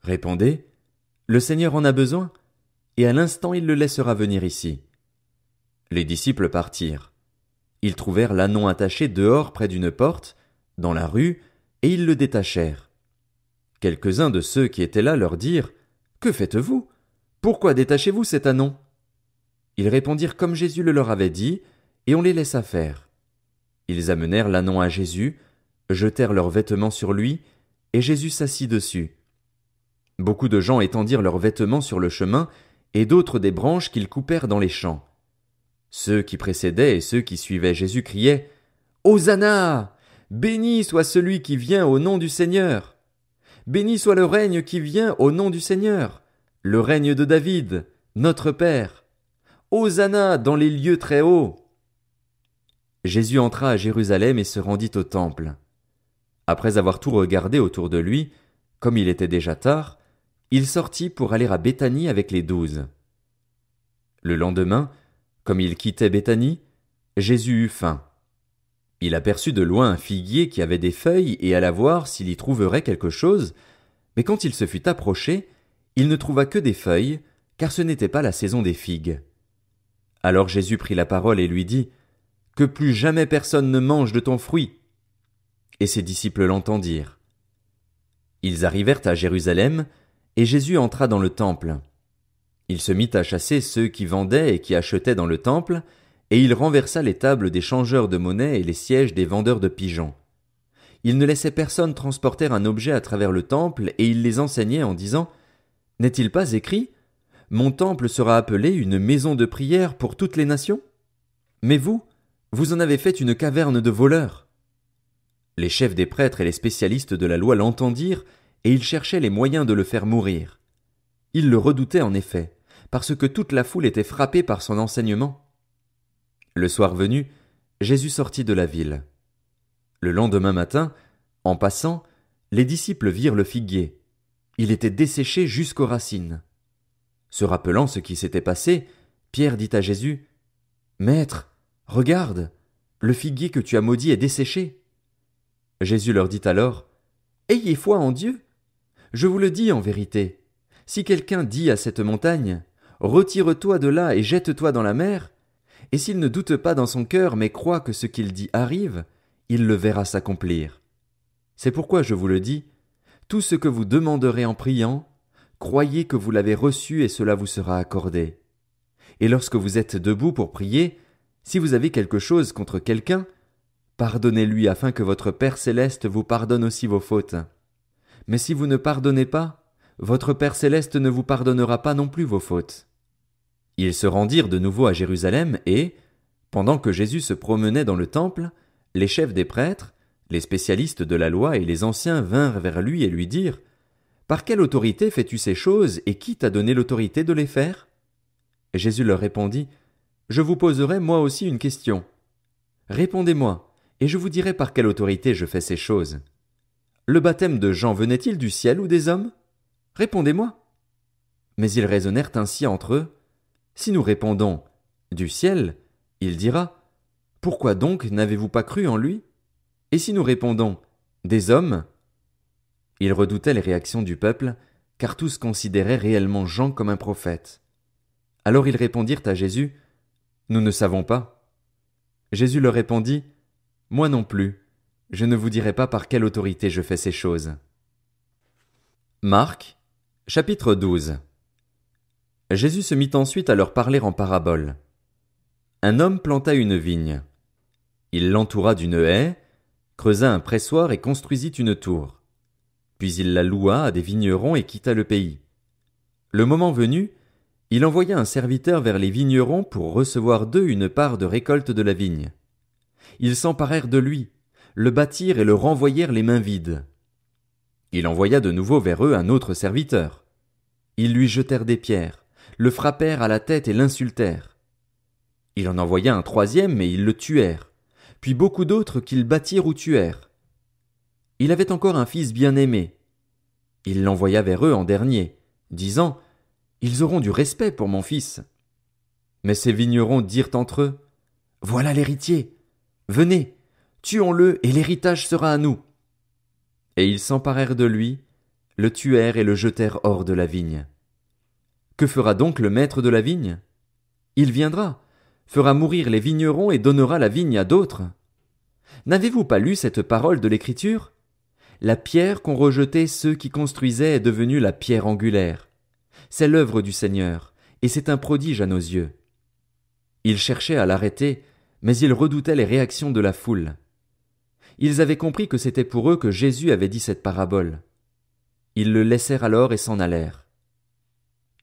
Répondez « Le Seigneur en a besoin, et à l'instant il le laissera venir ici. » Les disciples partirent. Ils trouvèrent l'ânon attaché dehors près d'une porte, dans la rue, et ils le détachèrent. Quelques-uns de ceux qui étaient là leur dirent « Que faites-vous ? Pourquoi détachez-vous cet ânon ?» Ils répondirent comme Jésus le leur avait dit, et on les laissa faire. Ils amenèrent l'ânon à Jésus, jetèrent leurs vêtements sur lui, et Jésus s'assit dessus. Beaucoup de gens étendirent leurs vêtements sur le chemin, et d'autres des branches qu'ils coupèrent dans les champs. Ceux qui précédaient et ceux qui suivaient Jésus criaient « Hosanna ! Béni soit celui qui vient au nom du Seigneur ! Béni soit le règne qui vient au nom du Seigneur, le règne de David, notre Père. Hosanna dans les lieux très hauts !» Jésus entra à Jérusalem et se rendit au temple. Après avoir tout regardé autour de lui, comme il était déjà tard, il sortit pour aller à Béthanie avec les 12. Le lendemain, comme il quittait Béthanie, Jésus eut faim. Il aperçut de loin un figuier qui avait des feuilles et alla voir s'il y trouverait quelque chose, mais quand il se fut approché, il ne trouva que des feuilles, car ce n'était pas la saison des figues. Alors Jésus prit la parole et lui dit « Que plus jamais personne ne mange de ton fruit !» Et ses disciples l'entendirent. Ils arrivèrent à Jérusalem, et Jésus entra dans le temple. Il se mit à chasser ceux qui vendaient et qui achetaient dans le temple, et il renversa les tables des changeurs de monnaie et les sièges des vendeurs de pigeons. Il ne laissait personne transporter un objet à travers le temple, et il les enseignait en disant « N'est-il pas écrit ? Mon temple sera appelé une maison de prière pour toutes les nations ? Mais vous, vous en avez fait une caverne de voleurs. » Les chefs des prêtres et les spécialistes de la loi l'entendirent, et ils cherchaient les moyens de le faire mourir. Ils le redoutaient en effet, parce que toute la foule était frappée par son enseignement. Le soir venu, Jésus sortit de la ville. Le lendemain matin, en passant, les disciples virent le figuier. Il était desséché jusqu'aux racines. Se rappelant ce qui s'était passé, Pierre dit à Jésus « Maître, regarde, le figuier que tu as maudit est desséché. » Jésus leur dit alors « Ayez foi en Dieu. Je vous le dis en vérité, si quelqu'un dit à cette montagne « Retire-toi de là et jette-toi dans la mer », et s'il ne doute pas dans son cœur mais croit que ce qu'il dit arrive, il le verra s'accomplir. C'est pourquoi je vous le dis, tout ce que vous demanderez en priant, croyez que vous l'avez reçu et cela vous sera accordé. Et lorsque vous êtes debout pour prier, si vous avez quelque chose contre quelqu'un, pardonnez-lui afin que votre Père céleste vous pardonne aussi vos fautes. Mais si vous ne pardonnez pas, votre Père céleste ne vous pardonnera pas non plus vos fautes. » Ils se rendirent de nouveau à Jérusalem et, pendant que Jésus se promenait dans le temple, les chefs des prêtres, les spécialistes de la loi et les anciens vinrent vers lui et lui dirent « Par quelle autorité fais-tu ces choses et qui t'a donné l'autorité de les faire ?» Jésus leur répondit « Je vous poserai moi aussi une question. Répondez-moi, et je vous dirai par quelle autorité je fais ces choses. Le baptême de Jean venait-il du ciel ou des hommes ? Répondez-moi. » Mais ils raisonnèrent ainsi entre eux. Si nous répondons « du ciel », il dira « Pourquoi donc n'avez-vous pas cru en lui ?» Et si nous répondons « des hommes », ils redoutaient les réactions du peuple, car tous considéraient réellement Jean comme un prophète. Alors ils répondirent à Jésus « Nous ne savons pas. » Jésus leur répondit « Moi non plus, je ne vous dirai pas par quelle autorité je fais ces choses. » Marc, chapitre 12. Jésus se mit ensuite à leur parler en parabole. Un homme planta une vigne. Il l'entoura d'une haie, creusa un pressoir et construisit une tour. Puis il la loua à des vignerons et quitta le pays. Le moment venu, il envoya un serviteur vers les vignerons pour recevoir d'eux une part de récolte de la vigne. Ils s'emparèrent de lui, le battirent et le renvoyèrent les mains vides. Il envoya de nouveau vers eux un autre serviteur. Ils lui jetèrent des pierres, le frappèrent à la tête et l'insultèrent. Il en envoya un troisième, mais ils le tuèrent, puis beaucoup d'autres qu'ils battirent ou tuèrent. Il avait encore un fils bien-aimé. Il l'envoya vers eux en dernier, disant « Ils auront du respect pour mon fils. » Mais ces vignerons dirent entre eux « Voilà l'héritier. Venez, tuons-le et l'héritage sera à nous. » Et ils s'emparèrent de lui, le tuèrent et le jetèrent hors de la vigne. Que fera donc le maître de la vigne ? Il viendra, fera mourir les vignerons et donnera la vigne à d'autres. N'avez-vous pas lu cette parole de l'Écriture ? La pierre qu'ont rejetée ceux qui construisaient est devenue la pierre angulaire. C'est l'œuvre du Seigneur, et c'est un prodige à nos yeux. Ils cherchaient à l'arrêter, mais ils redoutaient les réactions de la foule. Ils avaient compris que c'était pour eux que Jésus avait dit cette parabole. Ils le laissèrent alors et s'en allèrent.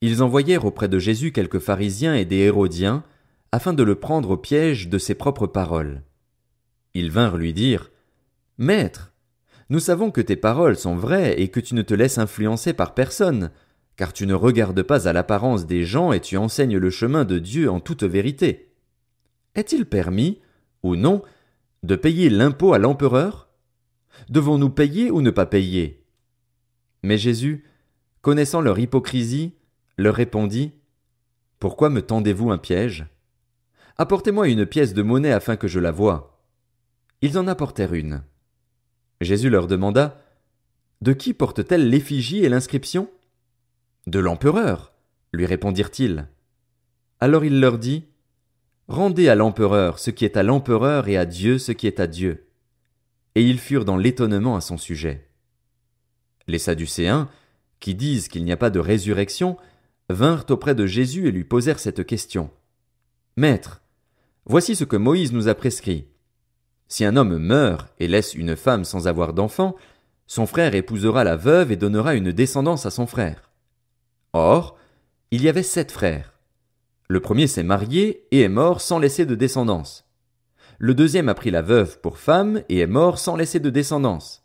Ils envoyèrent auprès de Jésus quelques pharisiens et des hérodiens, afin de le prendre au piège de ses propres paroles. Ils vinrent lui dire « Maître, nous savons que tes paroles sont vraies et que tu ne te laisses influencer par personne, car tu ne regardes pas à l'apparence des gens et tu enseignes le chemin de Dieu en toute vérité. Est-il permis, ou non, de payer l'impôt à l'empereur ? Devons-nous payer ou ne pas payer ? » Mais Jésus, connaissant leur hypocrisie, leur répondit « Pourquoi me tendez-vous un piège ? Apportez-moi une pièce de monnaie afin que je la voie. » Ils en apportèrent une. Jésus leur demanda « De qui porte-t-elle l'effigie et l'inscription ? » « De l'empereur, lui répondirent-ils. Alors il leur dit « Rendez à l'empereur ce qui est à l'empereur et à Dieu ce qui est à Dieu. » Et ils furent dans l'étonnement à son sujet. Les Sadducéens, qui disent qu'il n'y a pas de résurrection, vinrent auprès de Jésus et lui posèrent cette question. « Maître, Voici ce que Moïse nous a prescrit. Si un homme meurt et laisse une femme sans avoir d'enfant, son frère épousera la veuve et donnera une descendance à son frère. Or, il y avait 7 frères. Le premier s'est marié et est mort sans laisser de descendance. Le deuxième a pris la veuve pour femme et est mort sans laisser de descendance.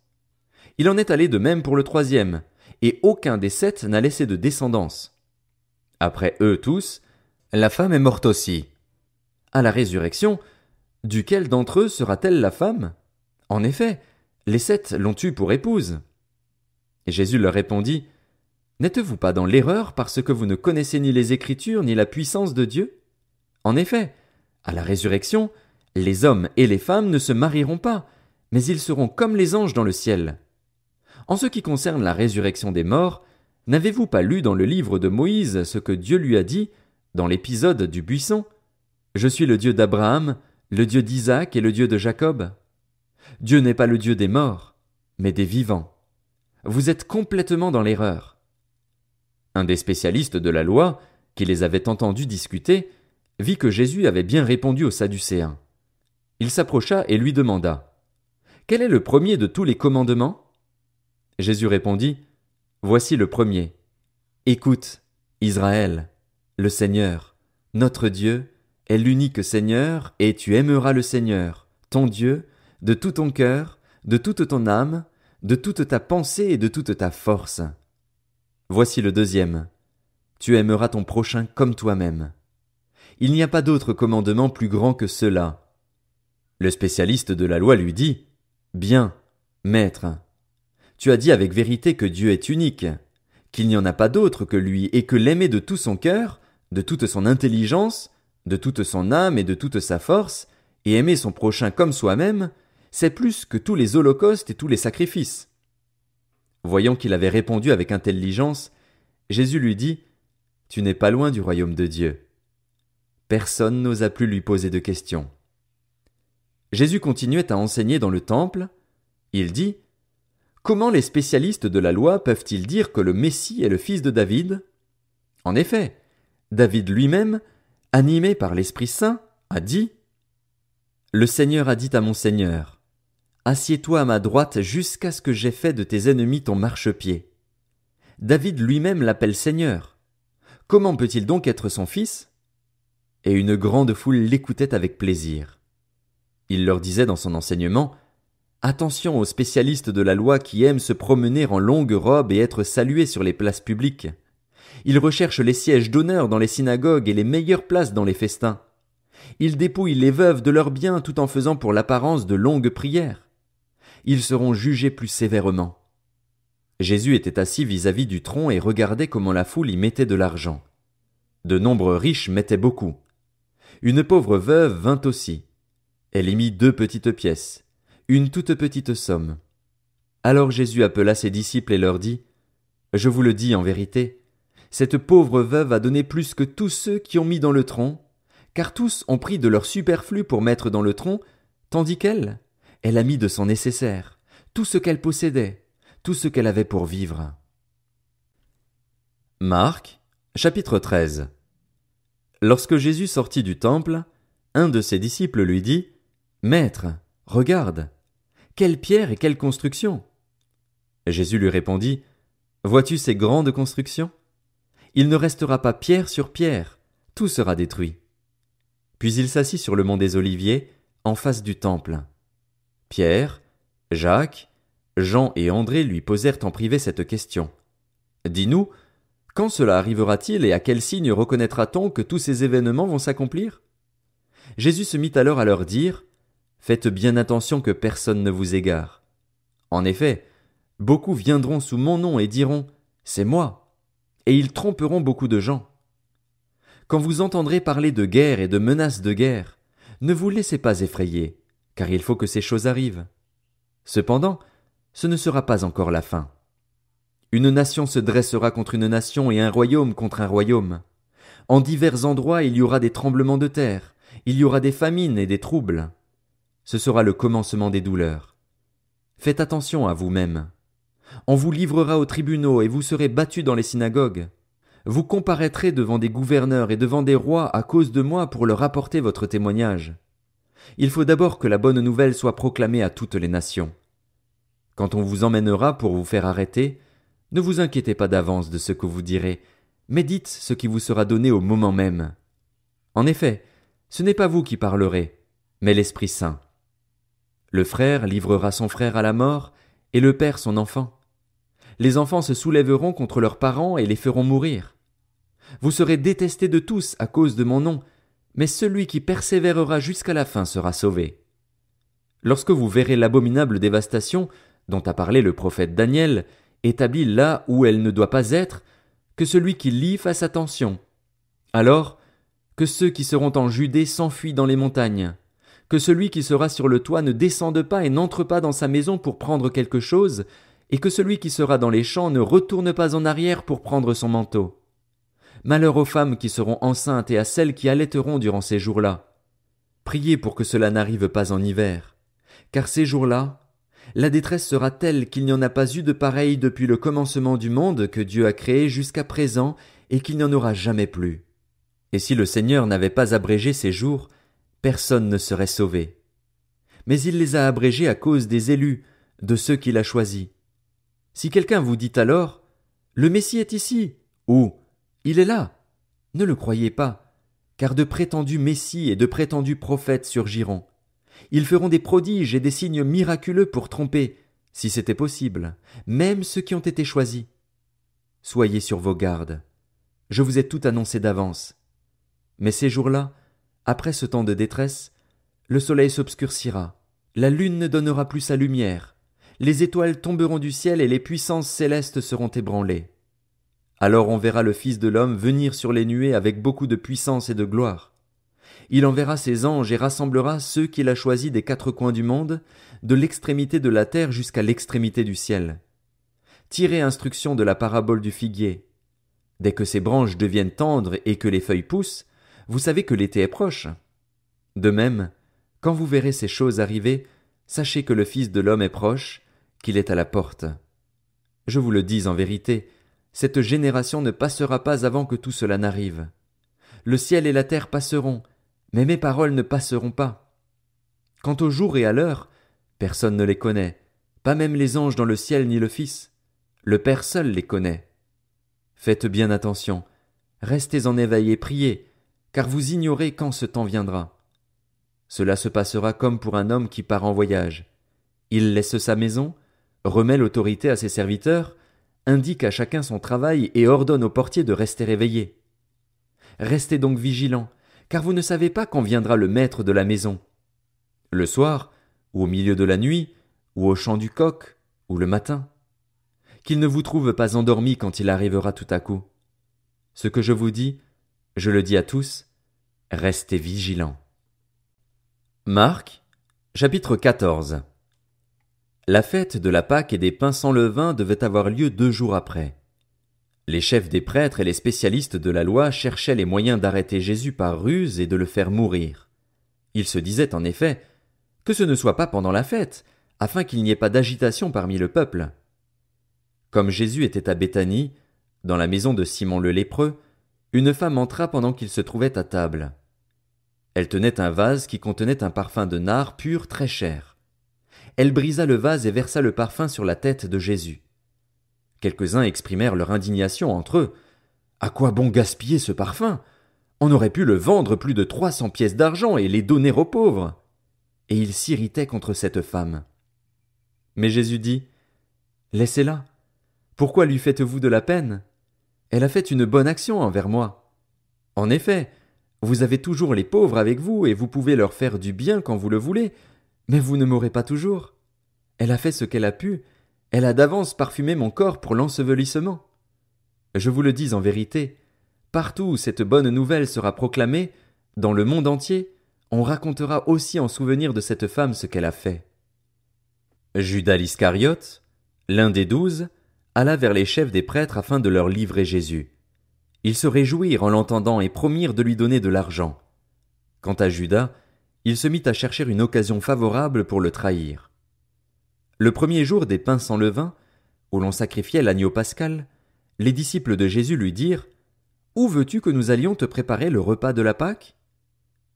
Il en est allé de même pour le troisième, et aucun des 7 n'a laissé de descendance. Après eux tous, la femme est morte aussi. À la résurrection, duquel d'entre eux sera-t-elle la femme? En effet, les 7 l'ont eue pour épouse. Et Jésus leur répondit, N'êtes-vous pas dans l'erreur parce que vous ne connaissez ni les Écritures ni la puissance de Dieu? En effet, à la résurrection, les hommes et les femmes ne se marieront pas, mais ils seront comme les anges dans le ciel. En ce qui concerne la résurrection des morts, n'avez-vous pas lu dans le livre de Moïse ce que Dieu lui a dit, dans l'épisode du buisson? Je suis le Dieu d'Abraham, le Dieu d'Isaac et le Dieu de Jacob. Dieu n'est pas le Dieu des morts, mais des vivants. Vous êtes complètement dans l'erreur. Un des spécialistes de la loi, qui les avait entendus discuter, vit que Jésus avait bien répondu aux Sadducéens. Il s'approcha et lui demanda, « Quel est le premier de tous les commandements ?» Jésus répondit, « Voici le premier. Écoute, Israël, le Seigneur, notre Dieu, est l'unique Seigneur, et tu aimeras le Seigneur, ton Dieu, de tout ton cœur, de toute ton âme, de toute ta pensée et de toute ta force. Voici le deuxième. Tu aimeras ton prochain comme toi-même. Il n'y a pas d'autre commandement plus grand que cela. » Le spécialiste de la loi lui dit, « Bien, maître. Tu as dit avec vérité que Dieu est unique, qu'il n'y en a pas d'autre que lui et que l'aimer de tout son cœur, de toute son intelligence, de toute son âme et de toute sa force, et aimer son prochain comme soi-même, c'est plus que tous les holocaustes et tous les sacrifices. » Voyant qu'il avait répondu avec intelligence, Jésus lui dit, « Tu n'es pas loin du royaume de Dieu. » Personne n'osa plus lui poser de questions. Jésus continuait à enseigner dans le temple. Il dit, « Comment les spécialistes de la loi peuvent-ils dire que le Messie est le fils de David? En effet, David lui-même, animé par l'Esprit Saint, a dit, « Le Seigneur a dit à mon Seigneur, Assieds-toi à ma droite jusqu'à ce que j'aie fait de tes ennemis ton marchepied. » David lui-même l'appelle Seigneur. Comment peut-il donc être son fils? Et une grande foule l'écoutait avec plaisir. Il leur disait dans son enseignement, « Attention aux spécialistes de la loi qui aiment se promener en longue robe et être salués sur les places publiques. Ils recherchent les sièges d'honneur dans les synagogues et les meilleures places dans les festins. Ils dépouillent les veuves de leurs biens tout en faisant pour l'apparence de longues prières. Ils seront jugés plus sévèrement. » Jésus était assis vis-à-vis du tronc et regardait comment la foule y mettait de l'argent. De nombreux riches mettaient beaucoup. Une pauvre veuve vint aussi. Elle y mit 2 petites pièces, une toute petite somme. Alors Jésus appela ses disciples et leur dit, « Je vous le dis en vérité, cette pauvre veuve a donné plus que tous ceux qui ont mis dans le tronc, car tous ont pris de leur superflu pour mettre dans le tronc, tandis qu'elle, elle a mis de son nécessaire, tout ce qu'elle possédait, tout ce qu'elle avait pour vivre. » Marc, chapitre 13. Lorsque Jésus sortit du temple, un de ses disciples lui dit, « Maître, regarde, quelle pierre et quelle construction !» Jésus lui répondit, « Vois-tu ces grandes constructions? Il ne restera pas pierre sur pierre, tout sera détruit. » Puis il s'assit sur le mont des Oliviers, en face du temple. Pierre, Jacques, Jean et André lui posèrent en privé cette question. « Dis-nous, quand cela arrivera-t-il et à quel signe reconnaîtra-t-on que tous ces événements vont s'accomplir ?» Jésus se mit alors à leur dire, « Faites bien attention que personne ne vous égare. En effet, beaucoup viendront sous mon nom et diront, « C'est moi », et ils tromperont beaucoup de gens. Quand vous entendrez parler de guerre et de menaces de guerre, ne vous laissez pas effrayer, car il faut que ces choses arrivent. Cependant, ce ne sera pas encore la fin. Une nation se dressera contre une nation et un royaume contre un royaume. En divers endroits il y aura des tremblements de terre, il y aura des famines et des troubles. Ce sera le commencement des douleurs. Faites attention à vous-même. On vous livrera aux tribunaux et vous serez battus dans les synagogues. Vous comparaîtrez devant des gouverneurs et devant des rois à cause de moi pour leur apporter votre témoignage. Il faut d'abord que la bonne nouvelle soit proclamée à toutes les nations. Quand on vous emmènera pour vous faire arrêter, ne vous inquiétez pas d'avance de ce que vous direz, mais dites ce qui vous sera donné au moment même. En effet, ce n'est pas vous qui parlerez, mais l'Esprit Saint. Le frère livrera son frère à la mort, et le père son enfant. Les enfants se soulèveront contre leurs parents et les feront mourir. Vous serez détestés de tous à cause de mon nom, mais celui qui persévérera jusqu'à la fin sera sauvé. Lorsque vous verrez l'abominable dévastation dont a parlé le prophète Daniel, établie là où elle ne doit pas être, que celui qui lit fasse attention. Alors, que ceux qui seront en Judée s'enfuient dans les montagnes, que celui qui sera sur le toit ne descende pas et n'entre pas dans sa maison pour prendre quelque chose, et que celui qui sera dans les champs ne retourne pas en arrière pour prendre son manteau. Malheur aux femmes qui seront enceintes et à celles qui allaiteront durant ces jours-là. Priez pour que cela n'arrive pas en hiver, car ces jours-là, la détresse sera telle qu'il n'y en a pas eu de pareille depuis le commencement du monde que Dieu a créé jusqu'à présent et qu'il n'y en aura jamais plus. Et si le Seigneur n'avait pas abrégé ces jours, personne ne serait sauvé. Mais il les a abrégés à cause des élus, de ceux qu'il a choisis. Si quelqu'un vous dit alors, le Messie est ici, ou il est là, ne le croyez pas, car de prétendus Messies et de prétendus prophètes surgiront. Ils feront des prodiges et des signes miraculeux pour tromper, si c'était possible, même ceux qui ont été choisis. Soyez sur vos gardes. Je vous ai tout annoncé d'avance. Mais ces jours-là, après ce temps de détresse, le soleil s'obscurcira, la lune ne donnera plus sa lumière, les étoiles tomberont du ciel et les puissances célestes seront ébranlées. Alors on verra le Fils de l'homme venir sur les nuées avec beaucoup de puissance et de gloire. Il enverra ses anges et rassemblera ceux qu'il a choisis des quatre coins du monde, de l'extrémité de la terre jusqu'à l'extrémité du ciel. Tirez instruction de la parabole du figuier. Dès que ses branches deviennent tendres et que les feuilles poussent, vous savez que l'été est proche. De même, quand vous verrez ces choses arriver, sachez que le Fils de l'homme est proche, qu'il est à la porte. Je vous le dis en vérité, cette génération ne passera pas avant que tout cela n'arrive. Le ciel et la terre passeront, mais mes paroles ne passeront pas. Quant au jour et à l'heure, personne ne les connaît, pas même les anges dans le ciel ni le Fils. Le Père seul les connaît. Faites bien attention, restez en éveil et priez, car vous ignorez quand ce temps viendra. Cela se passera comme pour un homme qui part en voyage. Il laisse sa maison, remet l'autorité à ses serviteurs, indique à chacun son travail et ordonne au portier de rester éveillé. Restez donc vigilants, car vous ne savez pas quand viendra le maître de la maison. Le soir, ou au milieu de la nuit, ou au chant du coq, ou le matin. Qu'il ne vous trouve pas endormis quand il arrivera tout à coup. Ce que je vous dis, je le dis à tous, restez vigilants. Marc, chapitre 14. La fête de la Pâque et des pains sans levain devait avoir lieu 2 jours après. Les chefs des prêtres et les spécialistes de la loi cherchaient les moyens d'arrêter Jésus par ruse et de le faire mourir. Ils se disaient en effet que ce ne soit pas pendant la fête, afin qu'il n'y ait pas d'agitation parmi le peuple. Comme Jésus était à Béthanie, dans la maison de Simon le lépreux, une femme entra pendant qu'il se trouvait à table. Elle tenait un vase qui contenait un parfum de nard pur très cher. Elle brisa le vase et versa le parfum sur la tête de Jésus. Quelques-uns exprimèrent leur indignation entre eux. « À quoi bon gaspiller ce parfum ? On aurait pu le vendre plus de 300 pièces d'argent et les donner aux pauvres. » Et ils s'irritaient contre cette femme. Mais Jésus dit « Laissez-la. Pourquoi lui faites-vous de la peine ? Elle a fait une bonne action envers moi. En effet, vous avez toujours les pauvres avec vous et vous pouvez leur faire du bien quand vous le voulez, mais vous ne m'aurez pas toujours. Elle a fait ce qu'elle a pu, elle a d'avance parfumé mon corps pour l'ensevelissement. Je vous le dis en vérité, partout où cette bonne nouvelle sera proclamée, dans le monde entier, on racontera aussi en souvenir de cette femme ce qu'elle a fait. » Judas l'Iscariote, l'un des 12, alla vers les chefs des prêtres afin de leur livrer Jésus. Ils se réjouirent en l'entendant et promirent de lui donner de l'argent. Quant à Judas, il se mit à chercher une occasion favorable pour le trahir. Le premier jour des pains sans levain, où l'on sacrifiait l'agneau pascal, les disciples de Jésus lui dirent : « Où veux-tu que nous allions te préparer le repas de la Pâque?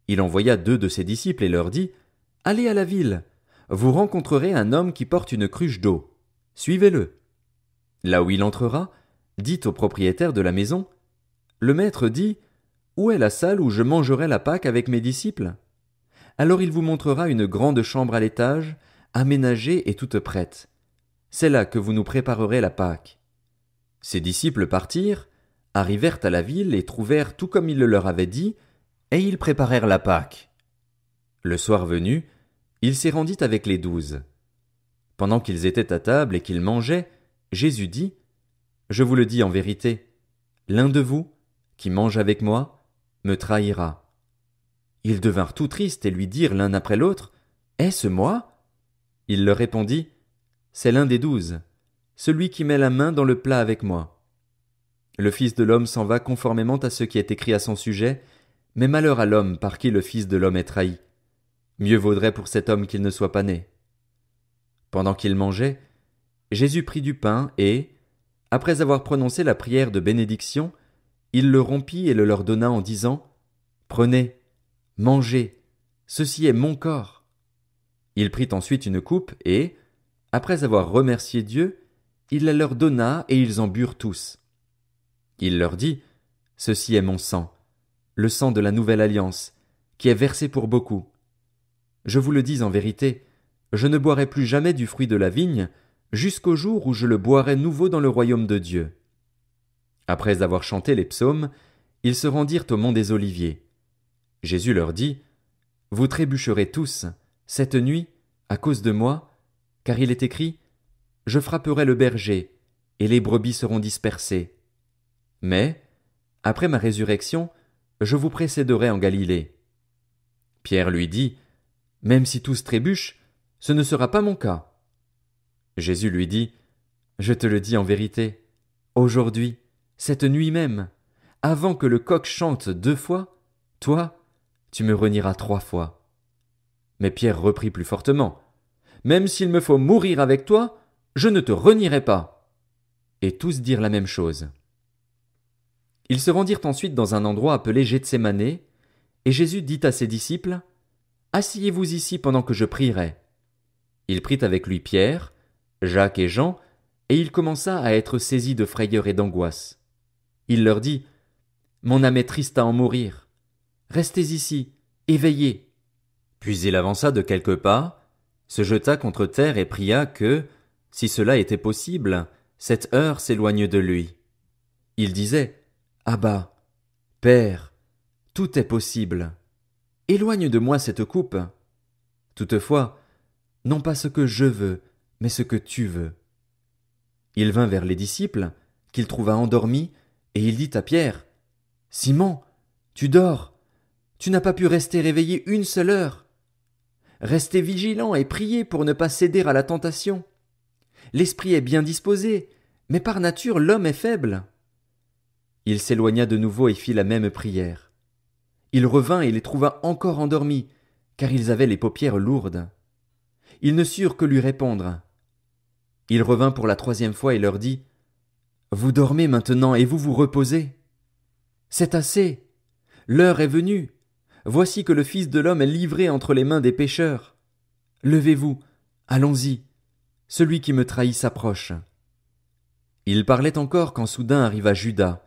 Il envoya 2 de ses disciples et leur dit, Allez à la ville, vous rencontrerez un homme qui porte une cruche d'eau. Suivez-le. Là où il entrera, dites au propriétaire de la maison, Le maître dit, Où est la salle où je mangerai la Pâque avec mes disciples? Alors il vous montrera une grande chambre à l'étage, aménagée et toute prête. C'est là que vous nous préparerez la Pâque. Ses disciples partirent, arrivèrent à la ville et trouvèrent tout comme il le leur avait dit, et ils préparèrent la Pâque. Le soir venu, il s'y rendit avec les 12. Pendant qu'ils étaient à table et qu'ils mangeaient, Jésus dit, Je vous le dis en vérité, l'un de vous, qui mange avec moi, me trahira. Ils devinrent tout tristes et lui dirent l'un après l'autre, Est-ce moi? Il leur répondit, C'est l'un des 12, celui qui met la main dans le plat avec moi. Le Fils de l'homme s'en va conformément à ce qui est écrit à son sujet, mais malheur à l'homme par qui le Fils de l'homme est trahi. Mieux vaudrait pour cet homme qu'il ne soit pas né. Pendant qu'ils mangeaient, Jésus prit du pain et, après avoir prononcé la prière de bénédiction, il le rompit et le leur donna en disant, Prenez, mangez, ceci est mon corps. Il prit ensuite une coupe et, après avoir remercié Dieu, il la leur donna et ils en burent tous. Il leur dit, Ceci est mon sang, le sang de la nouvelle alliance, qui est versé pour beaucoup. Je vous le dis en vérité, je ne boirai plus jamais du fruit de la vigne, jusqu'au jour où je le boirai nouveau dans le royaume de Dieu. Après avoir chanté les psaumes, ils se rendirent au mont des Oliviers. Jésus leur dit, Vous trébucherez tous, cette nuit, à cause de moi, car il est écrit, Je frapperai le berger, et les brebis seront dispersées. Mais, après ma résurrection, je vous précéderai en Galilée. Pierre lui dit, Même si tous trébuchent, ce ne sera pas mon cas. Jésus lui dit, Je te le dis en vérité, aujourd'hui, cette nuit même, avant que le coq chante 2 fois, toi, tu me renieras 3 fois. Mais Pierre reprit plus fortement, Même s'il me faut mourir avec toi, je ne te renierai pas. Et tous dirent la même chose. Ils se rendirent ensuite dans un endroit appelé Gethsémané, et Jésus dit à ses disciples, Asseyez-vous ici pendant que je prierai. Il prit avec lui Pierre, Jacques et Jean, et il commença à être saisi de frayeur et d'angoisse. Il leur dit, Mon âme est triste à en mourir. Restez ici, éveillés. Puis il avança de quelques pas, se jeta contre terre et pria que, si cela était possible, cette heure s'éloigne de lui. Il disait, Abba, Père, tout est possible. Éloigne de moi cette coupe. Toutefois, non pas ce que je veux, mais ce que tu veux. Il vint vers les disciples, qu'il trouva endormis, et il dit à Pierre, Simon, tu dors, tu n'as pas pu rester réveillé 1 seule heure. Restez vigilant et priez pour ne pas céder à la tentation. L'esprit est bien disposé, mais par nature l'homme est faible. Il s'éloigna de nouveau et fit la même prière. Il revint et les trouva encore endormis, car ils avaient les paupières lourdes. Ils ne surent que lui répondre. Il revint pour la 3e fois et leur dit, Vous dormez maintenant et vous vous reposez. C'est assez. L'heure est venue. Voici que le Fils de l'homme est livré entre les mains des pécheurs. Levez-vous, allons-y. Celui qui me trahit s'approche. Il parlait encore quand soudain arriva Judas,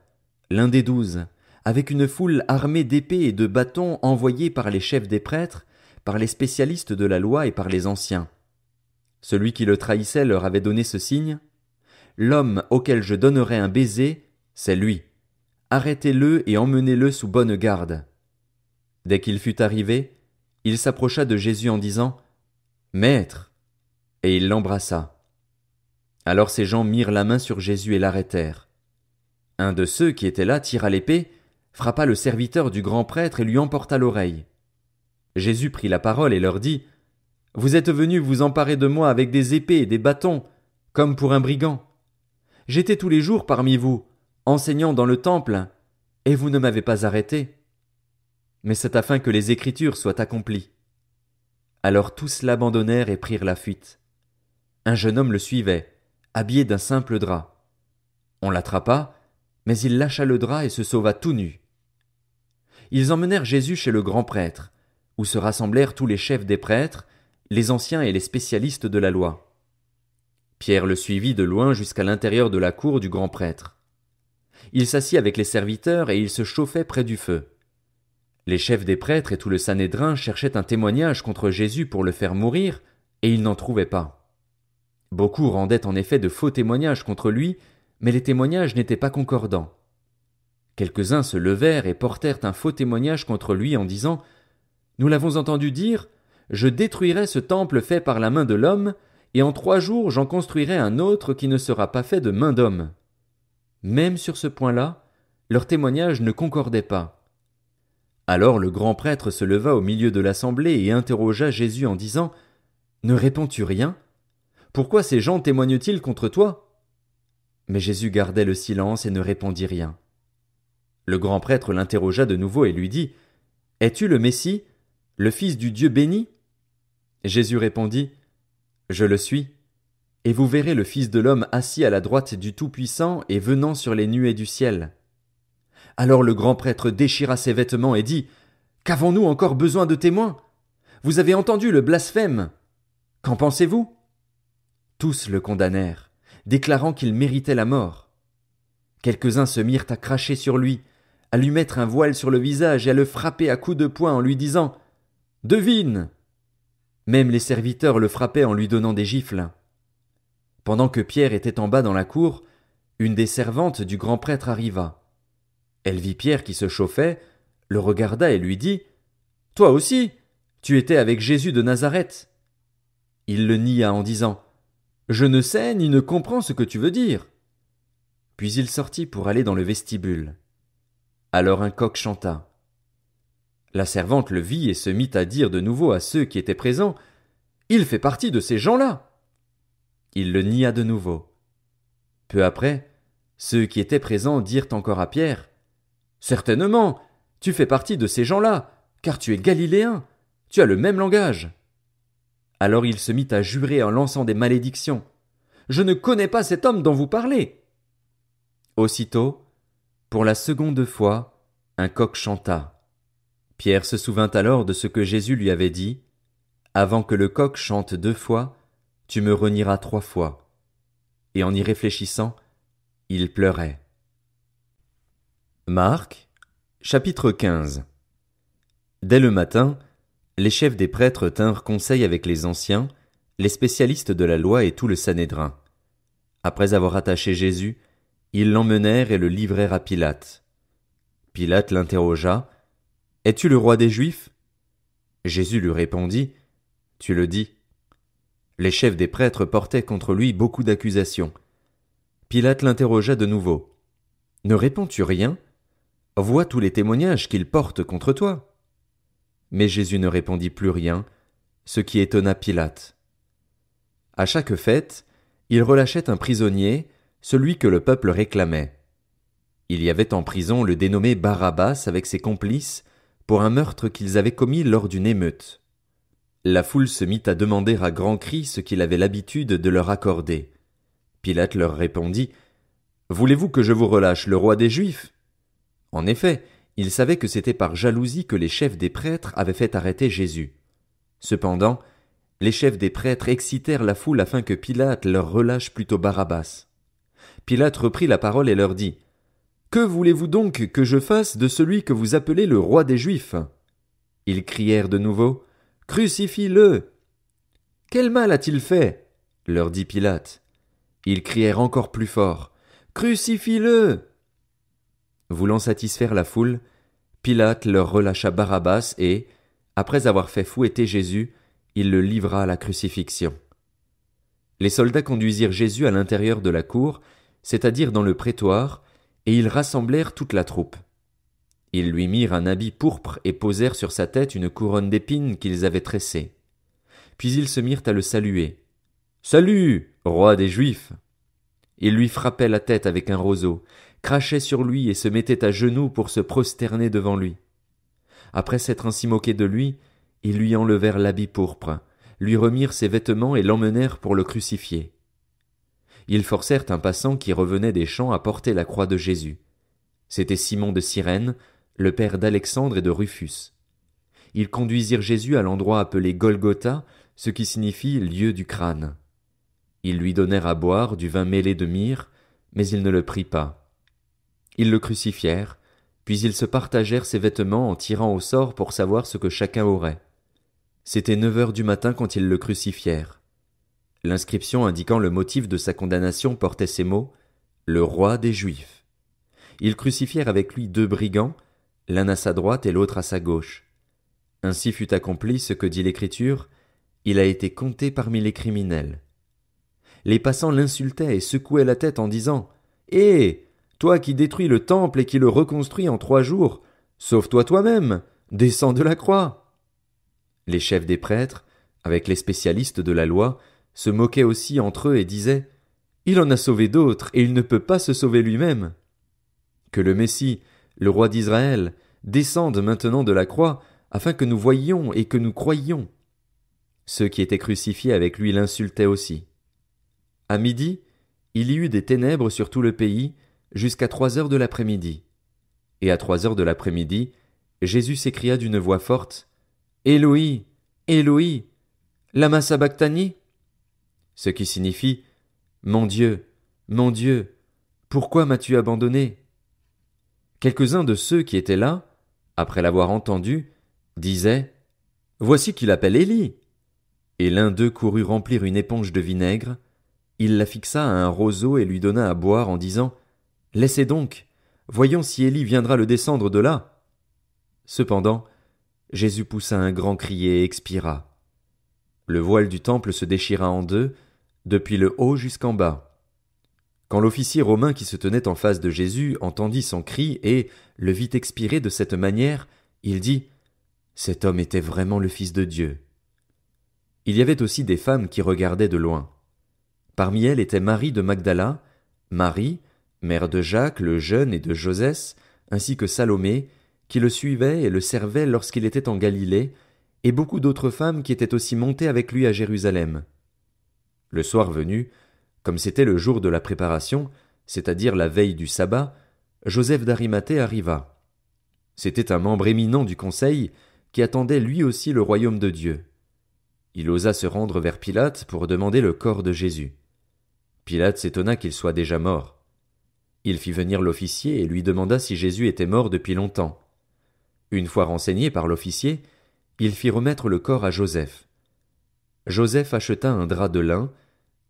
l'un des 12, avec une foule armée d'épées et de bâtons envoyés par les chefs des prêtres, par les spécialistes de la loi et par les anciens. Celui qui le trahissait leur avait donné ce signe, L'homme auquel je donnerai un baiser, c'est lui. Arrêtez-le et emmenez-le sous bonne garde. Dès qu'il fut arrivé, il s'approcha de Jésus en disant, Maître, et il l'embrassa. Alors ces gens mirent la main sur Jésus et l'arrêtèrent. Un de ceux qui étaient là tira l'épée, frappa le serviteur du grand prêtre et lui emporta l'oreille. Jésus prit la parole et leur dit, Vous êtes venus vous emparer de moi avec des épées et des bâtons, comme pour un brigand. J'étais tous les jours parmi vous, enseignant dans le temple, et vous ne m'avez pas arrêté. Mais c'est afin que les Écritures soient accomplies. Alors tous l'abandonnèrent et prirent la fuite. Un jeune homme le suivait, habillé d'un simple drap. On l'attrapa, mais il lâcha le drap et se sauva tout nu. Ils emmenèrent Jésus chez le grand prêtre, où se rassemblèrent tous les chefs des prêtres, les anciens et les spécialistes de la loi. Pierre le suivit de loin jusqu'à l'intérieur de la cour du grand prêtre. Il s'assit avec les serviteurs et il se chauffait près du feu. Les chefs des prêtres et tout le Sanhédrin cherchaient un témoignage contre Jésus pour le faire mourir, et ils n'en trouvaient pas. Beaucoup rendaient en effet de faux témoignages contre lui, mais les témoignages n'étaient pas concordants. Quelques-uns se levèrent et portèrent un faux témoignage contre lui en disant « Nous l'avons entendu dire, je détruirai ce temple fait par la main de l'homme, et en 3 jours j'en construirai un autre qui ne sera pas fait de main d'homme. » Même sur ce point-là, leur témoignage ne concordait pas. Alors le grand prêtre se leva au milieu de l'assemblée et interrogea Jésus en disant « Ne réponds-tu rien? Pourquoi ces gens témoignent-ils contre toi ?» Mais Jésus gardait le silence et ne répondit rien. Le grand prêtre l'interrogea de nouveau et lui dit « Es-tu le Messie, le Fils du Dieu béni ?» Jésus répondit « Je le suis, et vous verrez le Fils de l'homme assis à la droite du Tout-Puissant et venant sur les nuées du ciel. » Alors le grand prêtre déchira ses vêtements et dit « Qu'avons-nous encore besoin de témoins? Vous avez entendu le blasphème. Qu'en pensez-vous » Tous le condamnèrent, déclarant qu'il méritait la mort. Quelques-uns se mirent à cracher sur lui, à lui mettre un voile sur le visage et à le frapper à coups de poing en lui disant « Devine !» Même les serviteurs le frappaient en lui donnant des gifles. Pendant que Pierre était en bas dans la cour, une des servantes du grand prêtre arriva. Elle vit Pierre qui se chauffait, le regarda et lui dit « Toi aussi, tu étais avec Jésus de Nazareth. » Il le nia en disant « Je ne sais ni ne comprends ce que tu veux dire. » Puis il sortit pour aller dans le vestibule. Alors un coq chanta. La servante le vit et se mit à dire de nouveau à ceux qui étaient présents « Il fait partie de ces gens-là. » Il le nia de nouveau. Peu après, ceux qui étaient présents dirent encore à Pierre « Certainement, tu fais partie de ces gens-là, car tu es galiléen, tu as le même langage. » Alors il se mit à jurer en lançant des malédictions. « Je ne connais pas cet homme dont vous parlez. » Aussitôt, pour la seconde fois, un coq chanta. Pierre se souvint alors de ce que Jésus lui avait dit « Avant que le coq chante 2 fois, tu me renieras 3 fois. » Et en y réfléchissant, il pleurait. Marc, chapitre 15. Dès le matin, les chefs des prêtres tinrent conseil avec les anciens, les spécialistes de la loi et tout le Sanhédrin. Après avoir attaché Jésus, ils l'emmenèrent et le livrèrent à Pilate. Pilate l'interrogea. « Es-tu le roi des Juifs ?» Jésus lui répondit. « Tu le dis. » Les chefs des prêtres portaient contre lui beaucoup d'accusations. Pilate l'interrogea de nouveau. « Ne réponds-tu rien? Vois tous les témoignages qu'il porte contre toi. » Mais Jésus ne répondit plus rien, ce qui étonna Pilate. À chaque fête, il relâchait un prisonnier, celui que le peuple réclamait. Il y avait en prison le dénommé Barabbas avec ses complices pour un meurtre qu'ils avaient commis lors d'une émeute. La foule se mit à demander à grands cris ce qu'il avait l'habitude de leur accorder. Pilate leur répondit « Voulez-vous que je vous relâche le roi des Juifs ?» En effet, il savait que c'était par jalousie que les chefs des prêtres avaient fait arrêter Jésus. Cependant, les chefs des prêtres excitèrent la foule afin que Pilate leur relâche plutôt Barabbas. Pilate reprit la parole et leur dit « Que voulez-vous donc que je fasse de celui que vous appelez le roi des Juifs ?» Ils crièrent de nouveau « Crucifie-le !»« Quel mal a-t-il fait ?» leur dit Pilate. Ils crièrent encore plus fort « Crucifie-le !» Voulant satisfaire la foule, Pilate leur relâcha Barabbas et, après avoir fait fouetter Jésus, il le livra à la crucifixion. Les soldats conduisirent Jésus à l'intérieur de la cour, c'est-à-dire dans le prétoire, et ils rassemblèrent toute la troupe. Ils lui mirent un habit pourpre et posèrent sur sa tête une couronne d'épines qu'ils avaient tressée. Puis ils se mirent à le saluer. « Salut, roi des Juifs !» Ils lui frappaient la tête avec un roseau, crachaient sur lui et se mettaient à genoux pour se prosterner devant lui. Après s'être ainsi moqués de lui, ils lui enlevèrent l'habit pourpre, lui remirent ses vêtements et l'emmenèrent pour le crucifier. Ils forcèrent un passant qui revenait des champs à porter la croix de Jésus. C'était Simon de Cyrène, le père d'Alexandre et de Rufus. Ils conduisirent Jésus à l'endroit appelé Golgotha, ce qui signifie lieu du crâne. Ils lui donnèrent à boire du vin mêlé de myrrhe, mais il ne le prit pas. Ils le crucifièrent, puis ils se partagèrent ses vêtements en tirant au sort pour savoir ce que chacun aurait. C'était 9 heures du matin quand ils le crucifièrent. L'inscription indiquant le motif de sa condamnation portait ces mots « Le roi des Juifs ». Ils crucifièrent avec lui 2 brigands, l'un à sa droite et l'autre à sa gauche. Ainsi fut accompli ce que dit l'Écriture, il a été compté parmi les criminels. Les passants l'insultaient et secouaient la tête en disant « Hé, toi qui détruis le temple et qui le reconstruis en 3 jours, sauve-toi toi-même, descends de la croix !» Les chefs des prêtres, avec les spécialistes de la loi, se moquaient aussi entre eux et disaient « Il en a sauvé d'autres et il ne peut pas se sauver lui-même. » Que le Messie, le roi d'Israël, descende maintenant de la croix, afin que nous voyions et que nous croyions. Ceux qui étaient crucifiés avec lui l'insultaient aussi. À midi, il y eut des ténèbres sur tout le pays, jusqu'à 3 heures de l'après-midi. Et à 3 heures de l'après-midi, Jésus s'écria d'une voix forte, « Éloi, Éloi, lama sabachthani » ce qui signifie, « Mon Dieu, pourquoi m'as-tu abandonné » Quelques-uns de ceux qui étaient là, après l'avoir entendu, disaient, « Voici qu'il appelle Élie » Et l'un d'eux courut remplir une éponge de vinaigre, il la fixa à un roseau et lui donna à boire en disant, « Laissez donc, voyons si Élie viendra le descendre de là. » Cependant, Jésus poussa un grand cri et expira. Le voile du temple se déchira en 2, depuis le haut jusqu'en bas. Quand l'officier romain qui se tenait en face de Jésus entendit son cri et le vit expirer de cette manière, il dit, « Cet homme était vraiment le Fils de Dieu. » Il y avait aussi des femmes qui regardaient de loin. Parmi elles était Marie de Magdala, Marie, mère de Jacques le jeune et de Josès, ainsi que Salomé, qui le suivait et le servait lorsqu'il était en Galilée, et beaucoup d'autres femmes qui étaient aussi montées avec lui à Jérusalem. Le soir venu, comme c'était le jour de la préparation, c'est-à-dire la veille du sabbat, Joseph d'Arimathée arriva. C'était un membre éminent du conseil qui attendait lui aussi le royaume de Dieu. Il osa se rendre vers Pilate pour demander le corps de Jésus. Pilate s'étonna qu'il soit déjà mort. Il fit venir l'officier et lui demanda si Jésus était mort depuis longtemps. Une fois renseigné par l'officier, il fit remettre le corps à Joseph. Joseph acheta un drap de lin,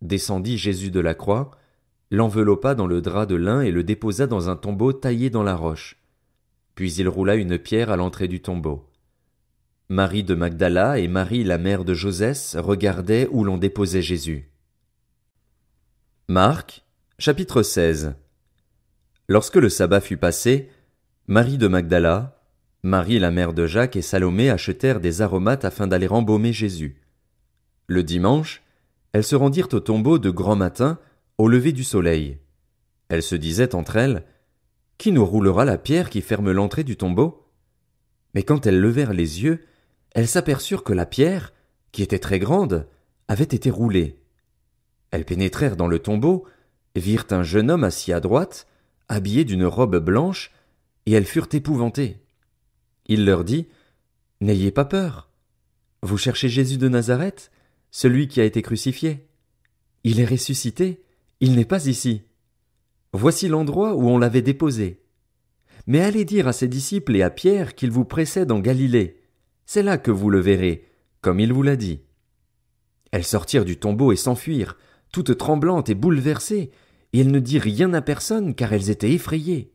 descendit Jésus de la croix, l'enveloppa dans le drap de lin et le déposa dans un tombeau taillé dans la roche. Puis il roula une pierre à l'entrée du tombeau. Marie de Magdala et Marie la mère de Josès regardaient où l'on déposait Jésus. Marc, chapitre 16. Lorsque le sabbat fut passé, Marie de Magdala, Marie la mère de Jacques et Salomé achetèrent des aromates afin d'aller embaumer Jésus. Le dimanche, elles se rendirent au tombeau de grand matin, au lever du soleil. Elles se disaient entre elles, « Qui nous roulera la pierre qui ferme l'entrée du tombeau ?» Mais quand elles levèrent les yeux, elles s'aperçurent que la pierre, qui était très grande, avait été roulée. Elles pénétrèrent dans le tombeau, virent un jeune homme assis à droite, habillé d'une robe blanche, et elles furent épouvantées. Il leur dit, « N'ayez pas peur. Vous cherchez Jésus de Nazareth, celui qui a été crucifié. Il est ressuscité, il n'est pas ici. Voici l'endroit où on l'avait déposé. Mais allez dire à ses disciples et à Pierre qu'il vous précède en Galilée. C'est là que vous le verrez, comme il vous l'a dit. » Elles sortirent du tombeau et s'enfuirent, toutes tremblantes et bouleversées, et elles ne dirent rien à personne car elles étaient effrayées.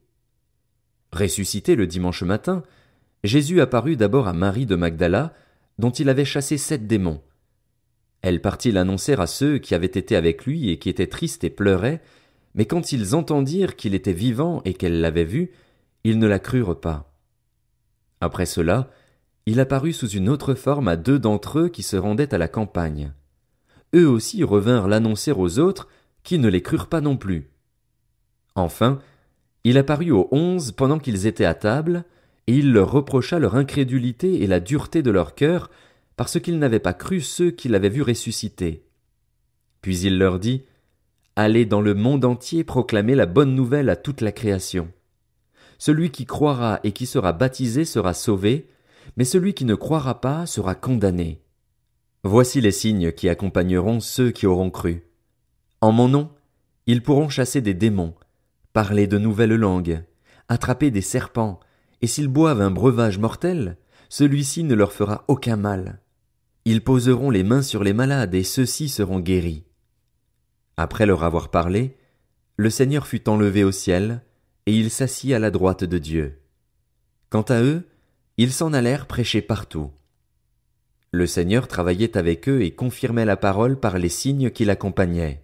Ressuscité le dimanche matin, Jésus apparut d'abord à Marie de Magdala, dont il avait chassé 7 démons. Elle partit l'annoncer à ceux qui avaient été avec lui et qui étaient tristes et pleuraient, mais quand ils entendirent qu'il était vivant et qu'elle l'avait vu, ils ne la crurent pas. Après cela, il apparut sous une autre forme à 2 d'entre eux qui se rendaient à la campagne. Eux aussi revinrent l'annoncer aux autres, qui ne les crurent pas non plus. Enfin, il apparut aux 11 pendant qu'ils étaient à table, et il leur reprocha leur incrédulité et la dureté de leur cœur, parce qu'ils n'avaient pas cru ceux qui l'avaient vu ressusciter. Puis il leur dit, « Allez dans le monde entier proclamer la bonne nouvelle à toute la création. Celui qui croira et qui sera baptisé sera sauvé, mais celui qui ne croira pas sera condamné. Voici les signes qui accompagneront ceux qui auront cru. En mon nom, ils pourront chasser des démons, parler de nouvelles langues, attraper des serpents, et s'ils boivent un breuvage mortel, celui-ci ne leur fera aucun mal. Ils poseront les mains sur les malades et ceux-ci seront guéris. Après leur avoir parlé, le Seigneur fut enlevé au ciel, et il s'assit à la droite de Dieu. Quant à eux, ils s'en allèrent prêcher partout. Le Seigneur travaillait avec eux et confirmait la parole par les signes qui l'accompagnaient.